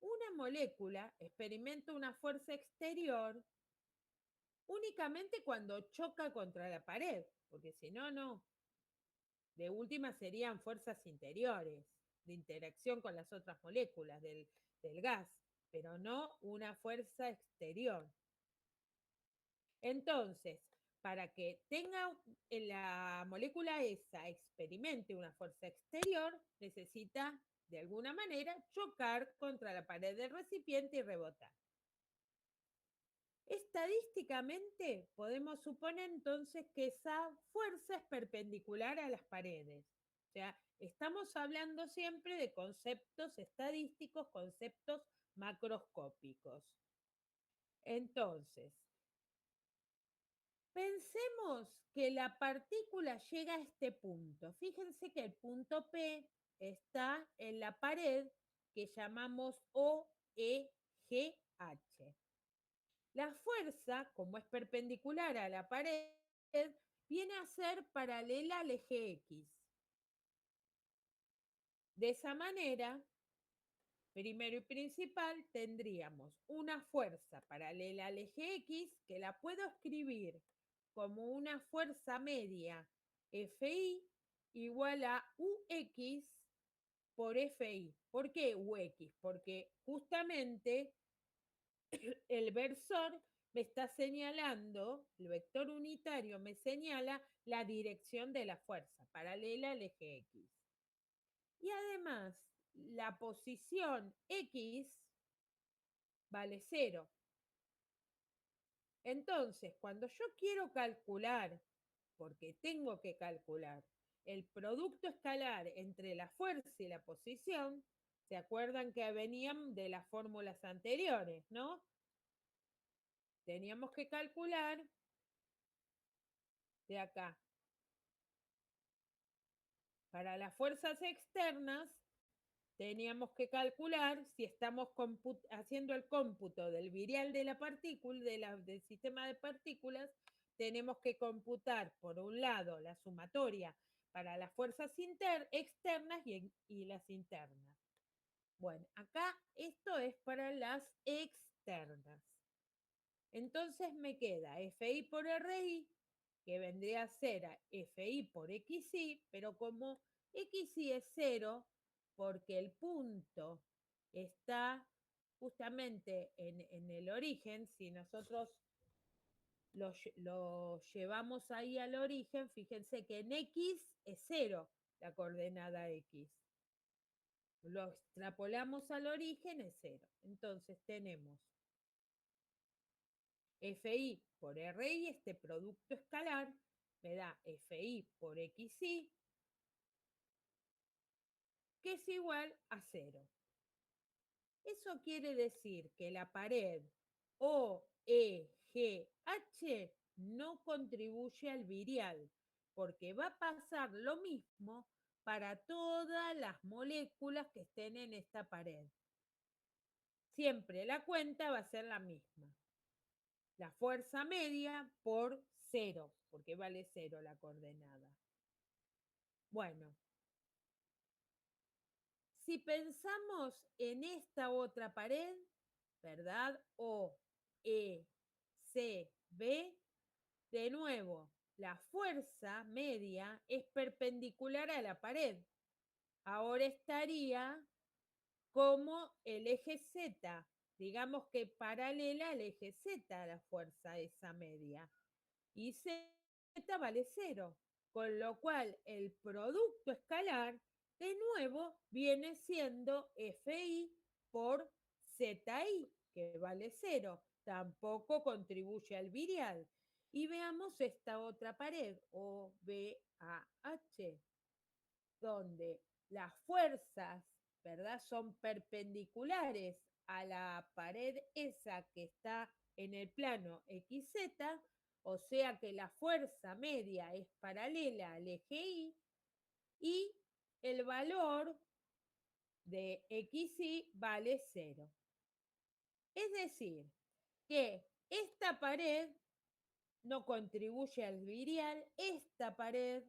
una molécula experimenta una fuerza exterior únicamente cuando choca contra la pared, porque si no, no. De última serían fuerzas interiores, de interacción con las otras moléculas del gas, pero no una fuerza exterior. Entonces, para que tenga la molécula esa experimente una fuerza exterior, necesita de alguna manera chocar contra la pared del recipiente y rebotar. Estadísticamente podemos suponer entonces que esa fuerza es perpendicular a las paredes. O sea, estamos hablando siempre de conceptos estadísticos, conceptos macroscópicos. Entonces, pensemos que la partícula llega a este punto. Fíjense que el punto P está en la pared que llamamos OEGH. La fuerza, como es perpendicular a la pared, viene a ser paralela al eje X. De esa manera, primero y principal, tendríamos una fuerza paralela al eje X que la puedo escribir como una fuerza media FI igual a UX por FI. ¿Por qué UX? Porque justamente el versor me está señalando, el vector unitario me señala la dirección de la fuerza, paralela al eje X. Y además, la posición X vale 0. Entonces, cuando yo quiero calcular, porque tengo que calcular, el producto escalar entre la fuerza y la posición, ¿se acuerdan que venían de las fórmulas anteriores, no? Teníamos que calcular de acá. Para las fuerzas externas, teníamos que calcular, si estamos haciendo el cómputo del virial de la partícula, del sistema de partículas, tenemos que computar, por un lado, la sumatoria para las fuerzas externas y las internas. Bueno, acá esto es para las externas. Entonces me queda FI por RI, que vendría a ser FI por XI, pero como XI es 0, porque el punto está justamente en el origen, si nosotros lo llevamos ahí al origen, fíjense que en X es 0 la coordenada X. lo extrapolamos al origen, es 0. Entonces tenemos FI por RI, este producto escalar, me da FI por XI, que es igual a 0. Eso quiere decir que la pared OEGH no contribuye al virial, porque va a pasar lo mismo para todas las moléculas que estén en esta pared. Siempre la cuenta va a ser la misma. La fuerza media por 0, porque vale 0 la coordenada. Bueno, si pensamos en esta otra pared, ¿verdad? O, E, C, B, de nuevo, la fuerza media es perpendicular a la pared. Ahora estaría como el eje Z, digamos que paralela al eje Z la fuerza esa media. Y Z vale 0, con lo cual el producto escalar de nuevo viene siendo FI por ZI, que vale 0. Tampoco contribuye al virial. Y veamos esta otra pared, OBAH, donde las fuerzas, ¿verdad?, son perpendiculares a la pared esa que está en el plano XZ, o sea que la fuerza media es paralela al eje y el valor de XY vale 0. Es decir, que esta pared no contribuye al virial, esta pared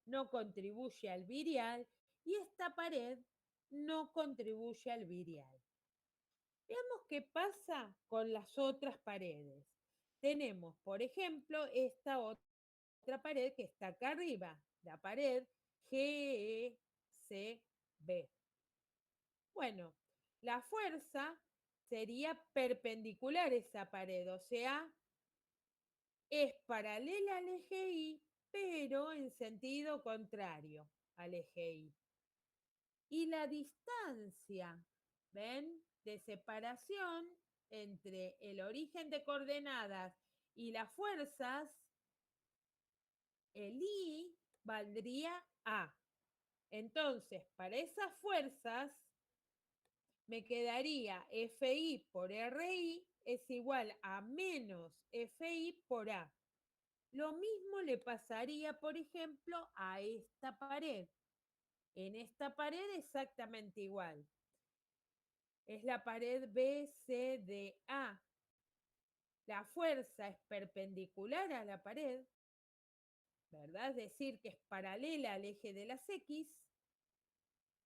no contribuye al virial y esta pared no contribuye al virial. Veamos qué pasa con las otras paredes. Tenemos, por ejemplo, esta otra pared que está acá arriba, la pared GECB. Bueno, la fuerza sería perpendicular a esa pared, o sea, es paralela al eje Y, pero en sentido contrario al eje Y. Y la distancia, ¿ven?, de separación entre el origen de coordenadas y las fuerzas, el I valdría A. Entonces, para esas fuerzas, me quedaría FI por RI es igual a menos FI por A. Lo mismo le pasaría, por ejemplo, a esta pared. En esta pared exactamente igual. Es la pared BCDA. La fuerza es perpendicular a la pared, ¿verdad? Es decir, que es paralela al eje de las X.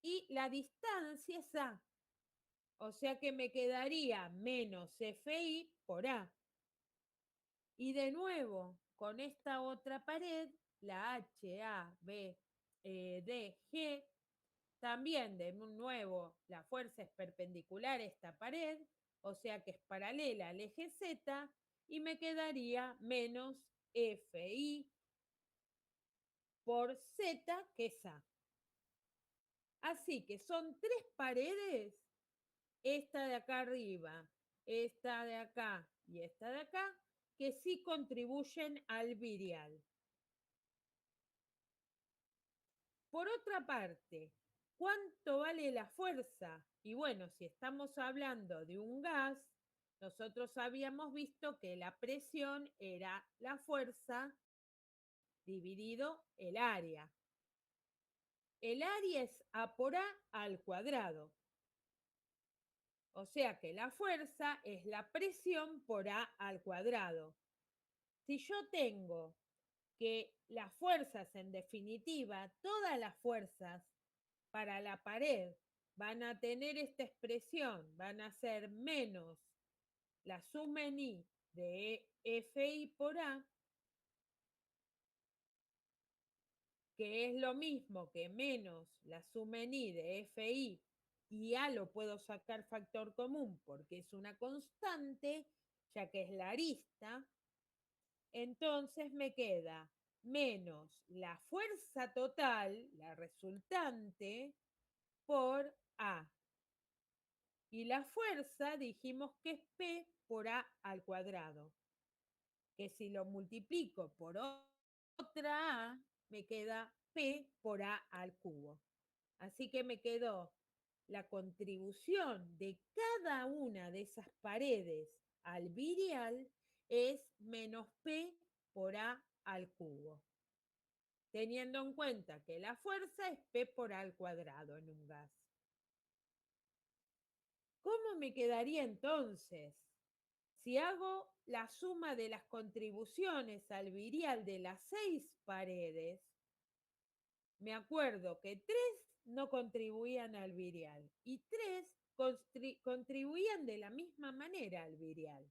Y la distancia es A. O sea que me quedaría menos FI por A. Y de nuevo, con esta otra pared, la HABDG, también de nuevo la fuerza es perpendicular a esta pared, o sea que es paralela al eje Z, y me quedaría menos FI por Z, que es A. Así que son 3 paredes, esta de acá arriba, esta de acá y esta de acá, que sí contribuyen al virial. Por otra parte, ¿cuánto vale la fuerza? Y bueno, si estamos hablando de un gas, nosotros habíamos visto que la presión era la fuerza dividido el área. El área es A por A al cuadrado. O sea que la fuerza es la presión por A al cuadrado. Si yo tengo que las fuerzas, en definitiva, todas las fuerzas para la pared van a tener esta expresión, van a ser menos la suma en I de FI por A, que es lo mismo que menos la suma en I de FI, y A lo puedo sacar factor común porque es una constante, ya que es la arista. Entonces me queda menos la fuerza total, la resultante, por A. Y la fuerza dijimos que es P por A al cuadrado. Que si lo multiplico por otra A, me queda P por A al cubo. Así que me quedó la contribución de cada una de esas paredes al virial es menos P por A al cubo. Teniendo en cuenta que la fuerza es P por A al cuadrado en un gas. ¿Cómo me quedaría entonces? Si hago la suma de las contribuciones al virial de las 6 paredes, me acuerdo que 3 no contribuían al virial y 3 contribuían de la misma manera al virial.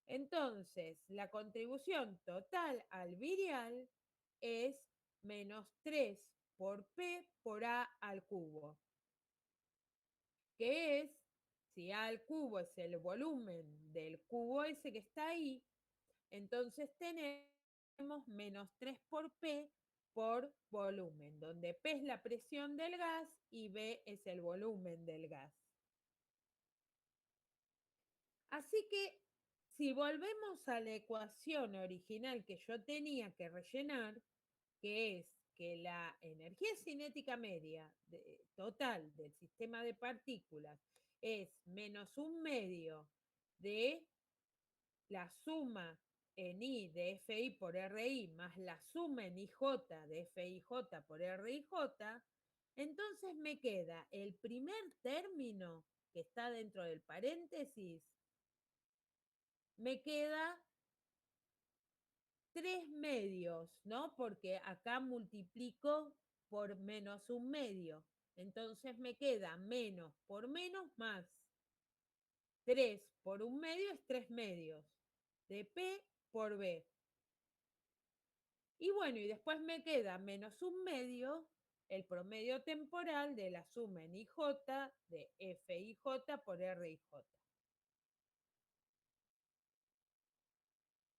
Entonces, la contribución total al virial es menos 3 por P por A al cubo, que es, si A al cubo es el volumen del cubo ese que está ahí, entonces tenemos menos 3 por P por volumen, donde P es la presión del gas y B es el volumen del gas. Así que si volvemos a la ecuación original que yo tenía que rellenar, que es que la energía cinética media total del sistema de partículas es menos 1/2 de la suma en I de FI por RI más la suma en IJ de FIJ por RIJ, entonces me queda el primer término que está dentro del paréntesis, me queda 3/2, ¿no? Porque acá multiplico por menos 1/2. Entonces me queda menos por menos más. 3 por 1/2 es 3/2 de P por B. Y bueno, y después me queda menos 1/2 el promedio temporal de la suma en IJ de FIJ por RIJ.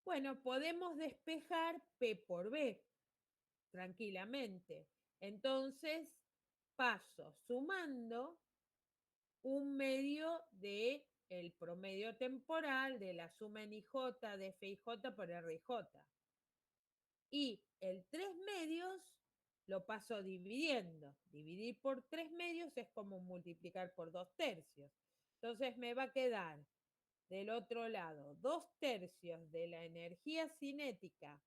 Bueno, podemos despejar P por B tranquilamente. Entonces, paso sumando 1/2 de el promedio temporal de la suma en IJ de FIJ por RIJ. Y el 3/2 lo paso dividiendo. Dividir por 3/2 es como multiplicar por 2/3. Entonces me va a quedar del otro lado 2/3 de la energía cinética,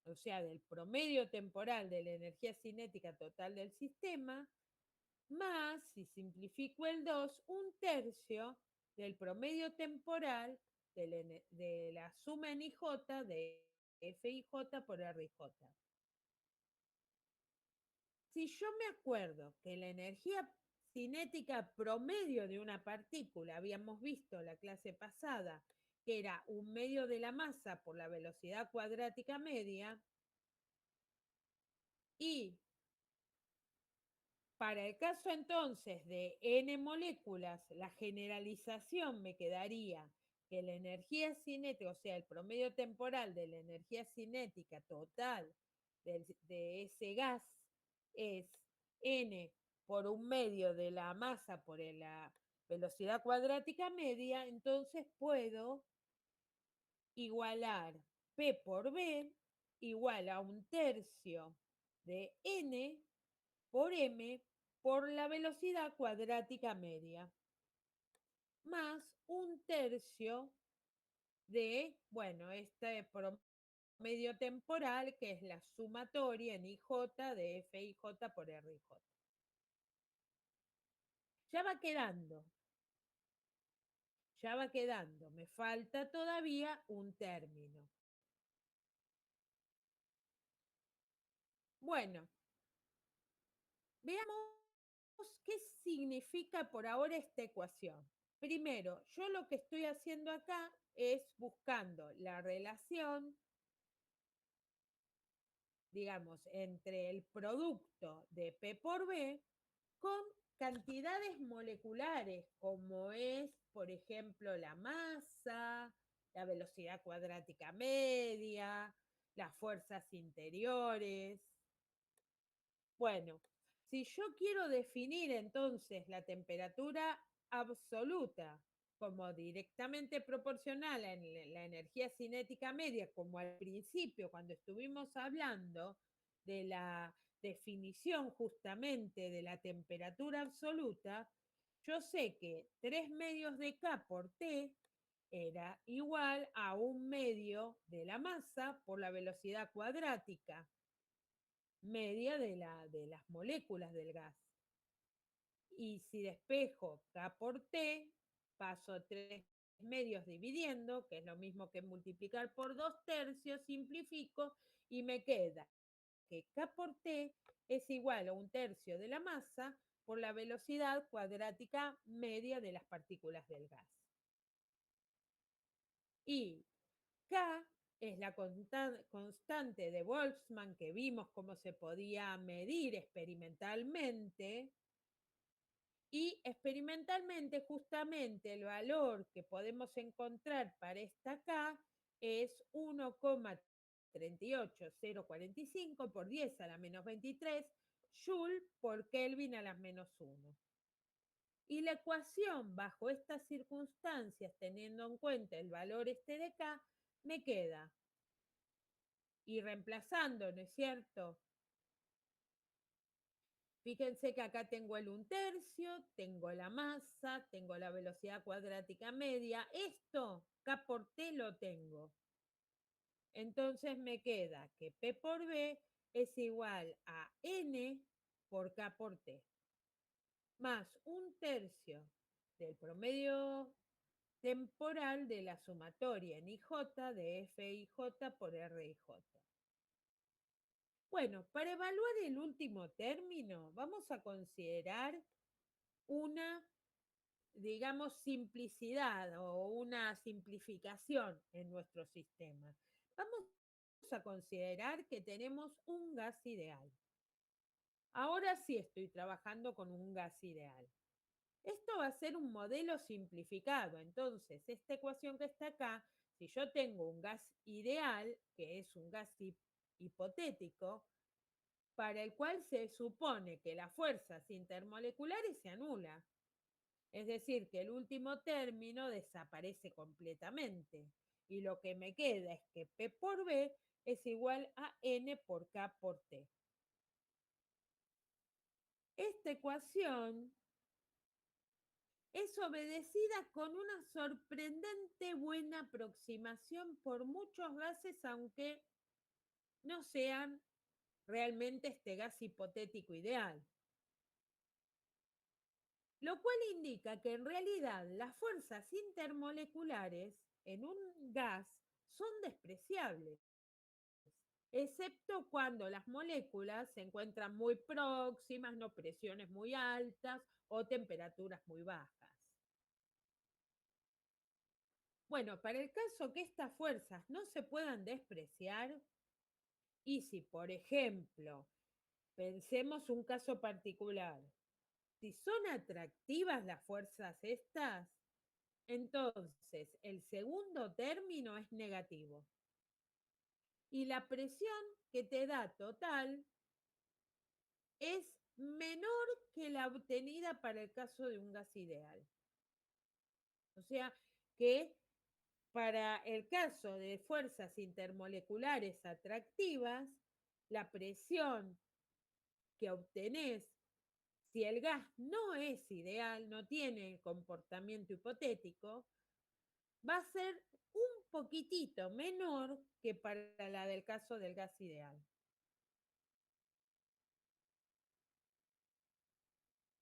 o sea, del promedio temporal de la energía cinética total del sistema, más, si simplifico el 2, 1/3 del promedio temporal de la suma en IJ de FIJ por RIJ. Si yo me acuerdo que la energía cinética promedio de una partícula, habíamos visto la clase pasada, que era 1/2 de la masa por la velocidad cuadrática media, y para el caso entonces de n moléculas, la generalización me quedaría que la energía cinética, o sea, el promedio temporal de la energía cinética total de ese gas es n por 1/2 de la masa por la velocidad cuadrática media, entonces puedo igualar P por B igual a 1/3 de n por m por la velocidad cuadrática media, más 1/3 de, bueno, este promedio temporal, que es la sumatoria en IJ de FIJ por RIJ. Ya va quedando. Ya va quedando. Me falta todavía un término. Bueno, veamos qué significa por ahora esta ecuación. Primero, yo lo que estoy haciendo acá es buscando la relación, digamos, entre el producto de P por B con cantidades moleculares, como es, por ejemplo, la masa, la velocidad cuadrática media, las fuerzas interiores. Bueno, Si yo quiero definir entonces la temperatura absoluta como directamente proporcional a la energía cinética media, como al principio cuando estuvimos hablando de la definición justamente de la temperatura absoluta, yo sé que 3 medios de K por T era igual a 1 medio de la masa por la velocidad cuadrática media de las moléculas del gas. Y si despejo K por T, paso 3 medios dividiendo, que es lo mismo que multiplicar por 2/3, simplifico y me queda que K por T es igual a 1/3 de la masa por la velocidad cuadrática media de las partículas del gas. Y K es la constante de Boltzmann que vimos cómo se podía medir experimentalmente. Y experimentalmente, justamente, el valor que podemos encontrar para esta K es 1,38045 por 10 a la menos 23 Joule por Kelvin a las menos 1. Y la ecuación bajo estas circunstancias, teniendo en cuenta el valor este de K, me queda. Y reemplazando, ¿no es cierto? Fíjense que acá tengo el 1/3, tengo la masa, tengo la velocidad cuadrática media. Esto, K por T, lo tengo. Entonces me queda que P por B es igual a N por K por T, más 1/3 del promedio temporal de la sumatoria en IJ de FIJ por RIJ. Bueno, para evaluar el último término, vamos a considerar una, digamos, simplicidad o una simplificación en nuestro sistema. Vamos a considerar que tenemos un gas ideal. Ahora sí estoy trabajando con un gas ideal. Esto va a ser un modelo simplificado. Entonces, esta ecuación que está acá, si yo tengo un gas ideal, que es un gas hipotético, para el cual se supone que las fuerzas intermoleculares se anulan. Es decir, que el último término desaparece completamente. Y lo que me queda es que P por B es igual a N por K por T. Esta ecuación es obedecida con una sorprendente buena aproximación por muchos gases, aunque no sean realmente este gas hipotético ideal. Lo cual indica que en realidad las fuerzas intermoleculares en un gas son despreciables, excepto cuando las moléculas se encuentran muy próximas, no presiones muy altas o temperaturas muy bajas. Bueno, para el caso que estas fuerzas no se puedan despreciar, y si, por ejemplo, pensemos un caso particular, si son atractivas las fuerzas estas, entonces el segundo término es negativo. Y la presión que te da total es menor que la obtenida para el caso de un gas ideal. O sea que para el caso de fuerzas intermoleculares atractivas, la presión que obtenés, si el gas no es ideal, no tiene el comportamiento hipotético, va a ser un poquitito menor que para la del caso del gas ideal.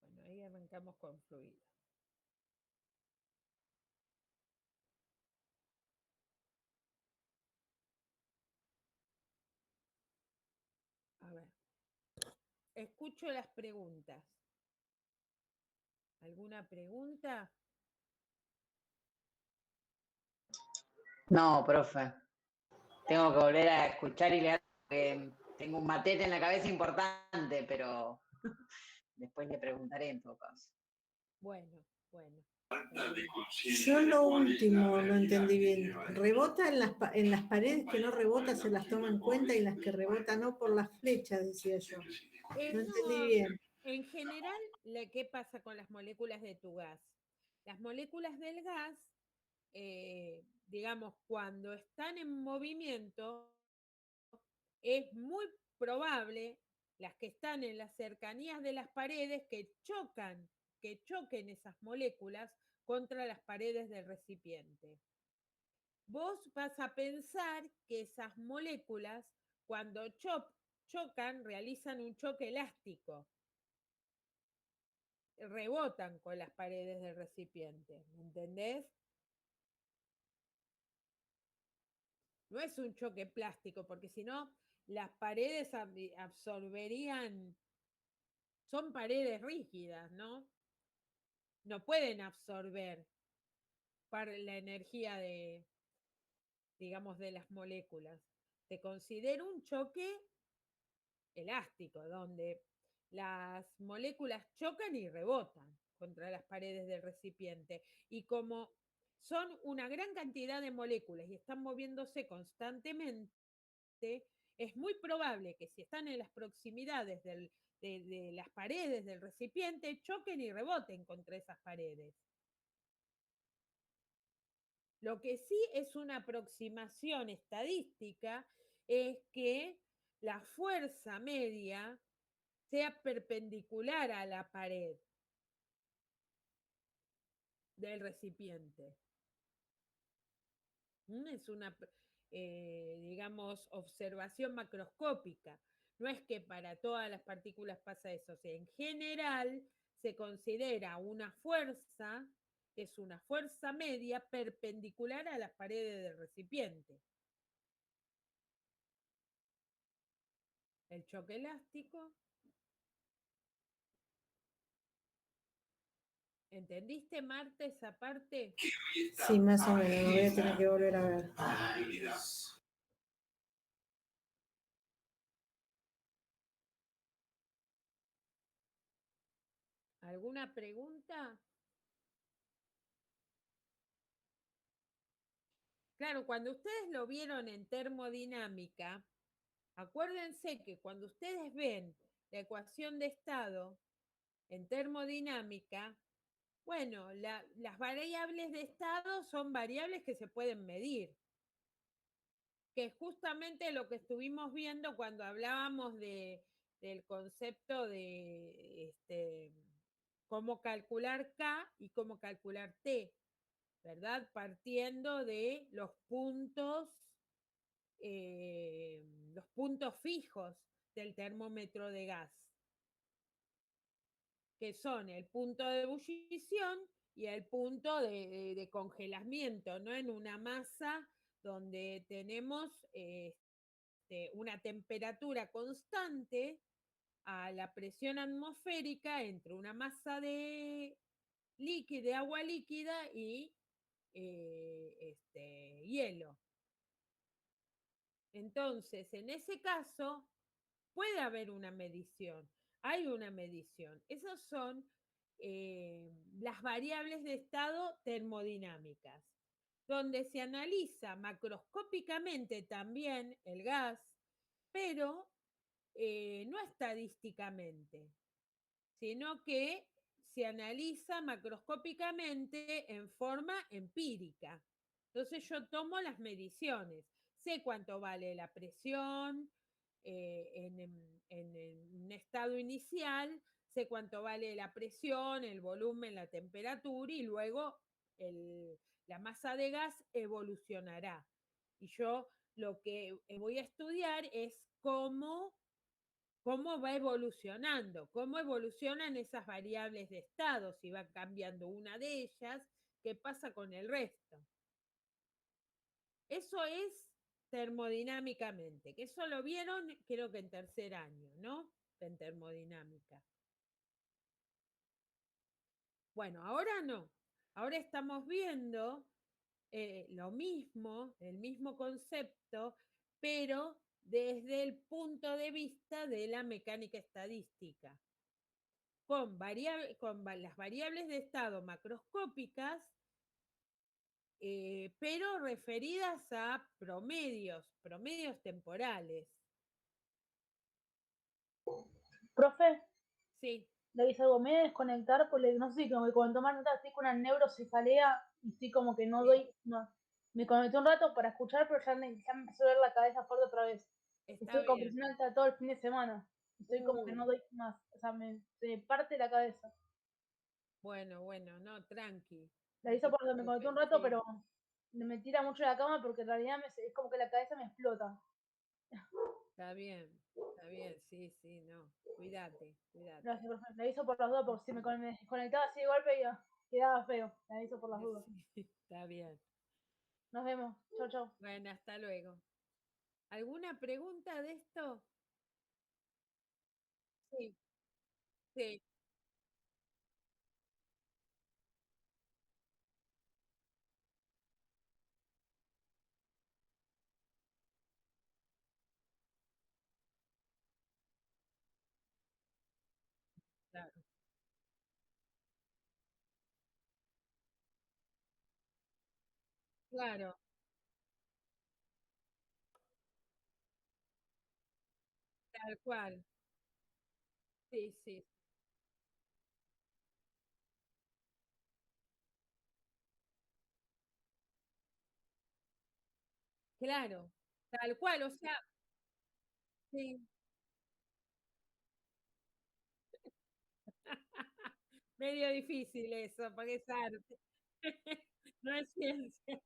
Bueno, ahí arrancamos con fluido. A ver, escucho las preguntas. ¿Alguna pregunta? No, profe. Tengo que volver a escuchar y leer porque tengo un matete en la cabeza importante, pero después le preguntaré en todo caso. Bueno. Yo lo último no entendí bien. ¿Rebota en las paredes que no rebota, se las toma en cuenta, y las que rebota no por las flechas, decía yo? No entendí bien. en general, ¿qué pasa con las moléculas de tu gas? Las moléculas del gas, digamos, cuando están en movimiento, es muy probable las que están en las cercanías de las paredes que choquen esas moléculas contra las paredes del recipiente. Vos vas a pensar que esas moléculas, cuando chocan, realizan un choque elástico, rebotan con las paredes del recipiente, ¿me entendés? No es un choque plástico, porque si no, las paredes absorberían, son paredes rígidas, ¿no? No pueden absorber la energía digamos, de las moléculas. Se considera un choque elástico, donde las moléculas chocan y rebotan contra las paredes del recipiente. Y como son una gran cantidad de moléculas y están moviéndose constantemente, es muy probable que si están en las proximidades de las paredes del recipiente, choquen y reboten contra esas paredes. Lo que sí es una aproximación estadística es que la fuerza media sea perpendicular a la pared del recipiente. Es una, digamos, observación macroscópica. No es que para todas las partículas pasa eso. O sea, en general se considera una fuerza, es una fuerza media perpendicular a las paredes del recipiente. El choque elástico. ¿Entendiste, Marta, esa parte? Sí, más o menos, lo voy a tener que volver a ver. ¿Alguna pregunta? Claro, cuando ustedes lo vieron en termodinámica, acuérdense que cuando ustedes ven la ecuación de estado en termodinámica, bueno, las variables de estado son variables que se pueden medir, que es justamente lo que estuvimos viendo cuando hablábamos del concepto de cómo calcular K y cómo calcular T, ¿verdad? Partiendo de los puntos fijos del termómetro de gas, que son el punto de ebullición y el punto de congelamiento, ¿no? En una masa donde tenemos una temperatura constante a la presión atmosférica entre una masa de agua líquida y hielo. Entonces, en ese caso, puede haber una medición, hay una medición. Esas son las variables de estado termodinámicas, donde se analiza macroscópicamente también el gas, pero no estadísticamente, sino que se analiza macroscópicamente en forma empírica. Entonces yo tomo las mediciones, sé cuánto vale la presión en un estado inicial, sé cuánto vale la presión, el volumen, la temperatura y luego la masa de gas evolucionará. Y yo lo que voy a estudiar es cómo va evolucionando, cómo evolucionan esas variables de estado, si va cambiando una de ellas, qué pasa con el resto. Eso es termodinámicamente, que eso lo vieron creo que en tercer año, ¿no? En termodinámica. Bueno, ahora no, ahora estamos viendo lo mismo, el mismo concepto, pero desde el punto de vista de la mecánica estadística, con las variables de estado macroscópicas, pero referidas a promedios temporales. Profe, Sí. le hice algo, me voy a desconectar porque no sé, como que cuando tomar nota estoy con una neurocefalea y estoy como que no doy, no. Me conecté un rato para escuchar, pero ya me empezó a ver la cabeza fuerte otra vez. Está Estoy con bien. presión alta todo el fin de semana. Estoy como que no doy más. O sea, se me parte la cabeza. Bueno, no, tranqui. La No hice te porque me conecté un preocupes, rato, sí. pero me tira mucho la cama porque en realidad es como que la cabeza me explota. Está bien, sí, no. Cuídate, cuídate. Gracias, profe. La hizo por las dudas porque si me desconectaba así de golpe quedaba feo. La hizo por las dudas. Sí, está bien. Nos vemos. Chau, chau. Bueno, hasta luego. ¿Alguna pregunta de esto? Sí, sí, claro. Claro, tal cual. Sí, sí, claro, tal cual. O sea, sí. Medio difícil eso, porque es arte. No es ciencia.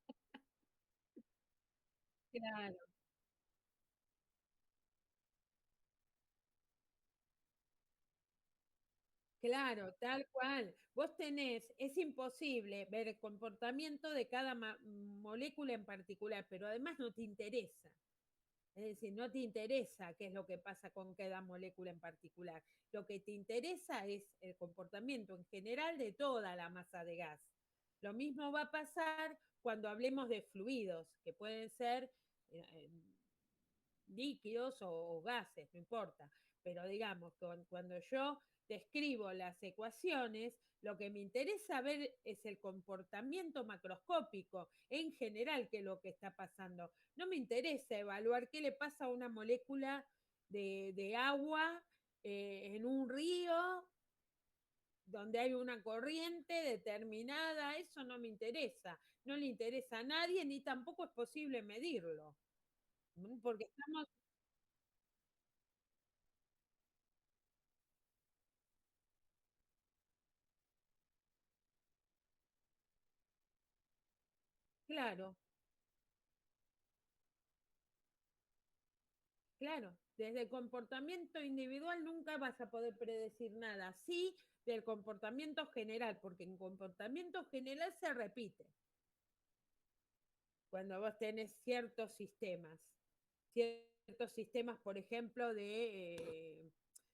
Claro, claro, tal cual. Vos tenés, es imposible ver el comportamiento de cada molécula en particular, pero además no te interesa. Es decir, no te interesa qué es lo que pasa con cada molécula en particular. Lo que te interesa es el comportamiento en general de toda la masa de gas. Lo mismo va a pasar cuando hablemos de fluidos, que pueden ser eh, líquidos o gases, no importa. Pero digamos, cuando yo describo las ecuaciones, lo que me interesa ver es el comportamiento macroscópico en general, que es lo que está pasando. No me interesa evaluar qué le pasa a una molécula de agua en un río donde hay una corriente determinada, eso no me interesa, no le interesa a nadie ni tampoco es posible medirlo, porque estamos, claro, claro, desde el comportamiento individual nunca vas a poder predecir nada, sí del comportamiento general, porque en comportamiento general se repite cuando vos tenés ciertos sistemas, por ejemplo, de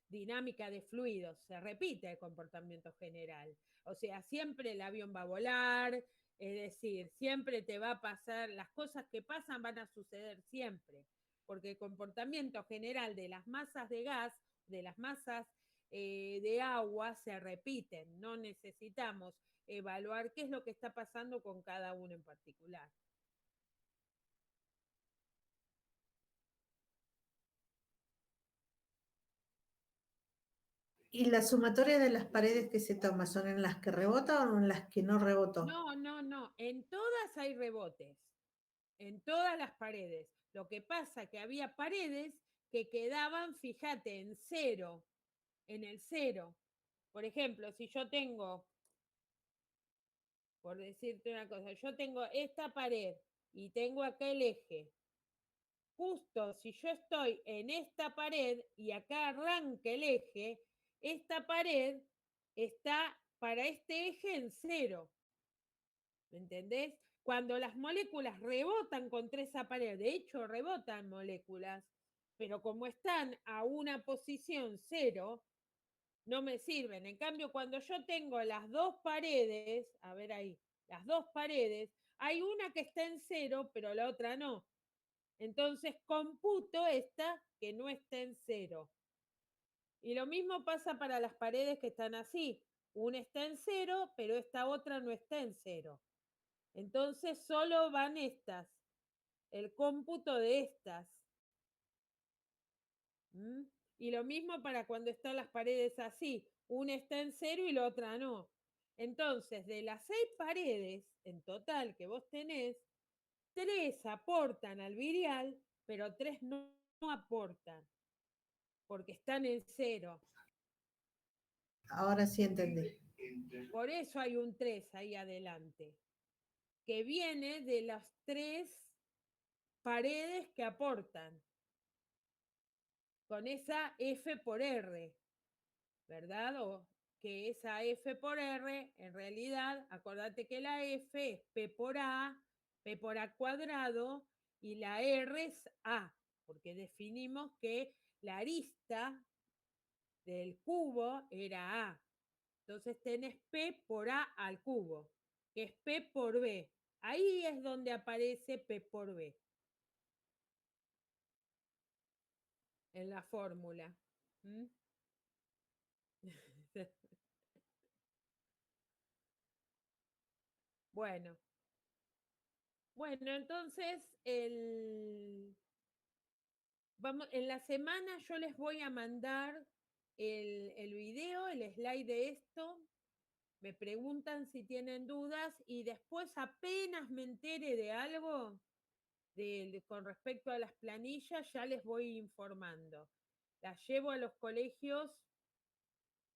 dinámica de fluidos, se repite el comportamiento general. O sea, siempre el avión va a volar, es decir, siempre te va a pasar, las cosas que pasan van a suceder siempre, porque el comportamiento general de las masas de gas, de las masas de agua, se repiten. No necesitamos evaluar qué es lo que está pasando con cada uno en particular. ¿Y la sumatoria de las paredes que se toma son en las que rebota o en las que no rebotó? No. En todas hay rebotes, en todas las paredes. Lo que pasa que había paredes que quedaban, fíjate, en cero, en el cero. Por ejemplo, si yo tengo, por decirte una cosa, yo tengo esta pared y tengo acá el eje. Justo si yo estoy en esta pared y acá arranca el eje, esta pared está para este eje en cero. ¿Me entendés? Cuando las moléculas rebotan contra esa pared, de hecho rebotan moléculas, pero como están a una posición cero, no me sirven. En cambio, cuando yo tengo las dos paredes, a ver ahí, las dos paredes, hay una que está en cero, pero la otra no. Entonces computo esta que no está en cero. Y lo mismo pasa para las paredes que están así. Una está en cero, pero esta otra no está en cero. Entonces solo van estas, el cómputo de estas. ¿Mm? Y lo mismo para cuando están las paredes así. una está en 0 y la otra no. Entonces, de las 6 paredes en total que vos tenés, 3 aportan al virial, pero 3 no aportan, porque están en 0. Ahora sí entendí. Por eso hay un 3 ahí adelante, que viene de las 3 paredes que aportan, con esa F por R, ¿verdad? O que esa F por R, en realidad, acordate que la F es P por A cuadrado, y la R es A, porque definimos que la arista del cubo era A. Entonces tenés P por A al cubo, que es P por B. Ahí es donde aparece P por B en la fórmula. ¿Mm? Bueno, entonces vamos, en la semana yo les voy a mandar el video, el slide de esto. Me preguntan si tienen dudas y después apenas me entere de algo con respecto a las planillas, ya les voy informando. Las llevo a los colegios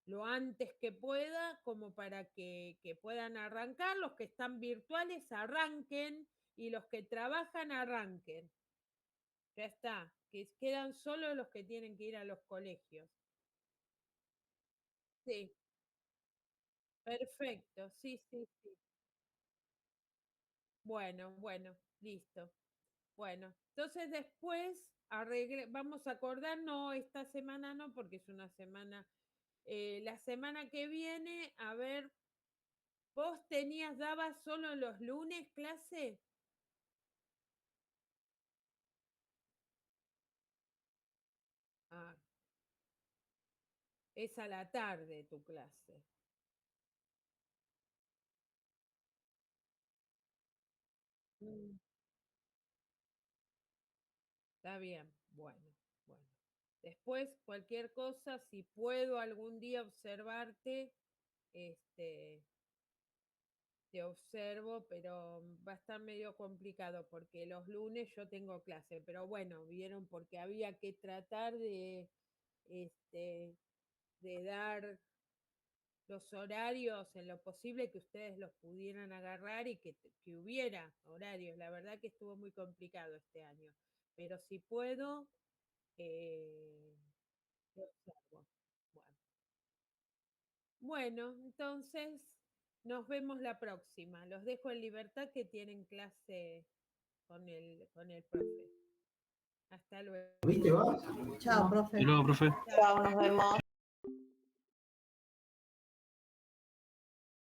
lo antes que pueda, como para que puedan arrancar. Los que están virtuales arranquen y los que trabajan arranquen. Ya está, que quedan solo los que tienen que ir a los colegios. Sí, perfecto, sí, sí, sí. Bueno, listo. Bueno, entonces después vamos a acordar, no, esta semana no, porque es una semana, la semana que viene, a ver, ¿vos dabas solo los lunes clase? Ah, es a la tarde tu clase. Mm, está bien, bueno. Después, cualquier cosa, si puedo algún día observarte, este, te observo, pero va a estar medio complicado porque los lunes yo tengo clase. Pero bueno, vieron, porque había que tratar este, de dar los horarios en lo posible, que ustedes los pudieran agarrar y que hubiera horarios. La verdad que estuvo muy complicado este año, pero si puedo, te observo. Bueno, entonces nos vemos la próxima. Los dejo en libertad, que tienen clase con el profe. Hasta luego. Chao, profe. Chao, nos vemos.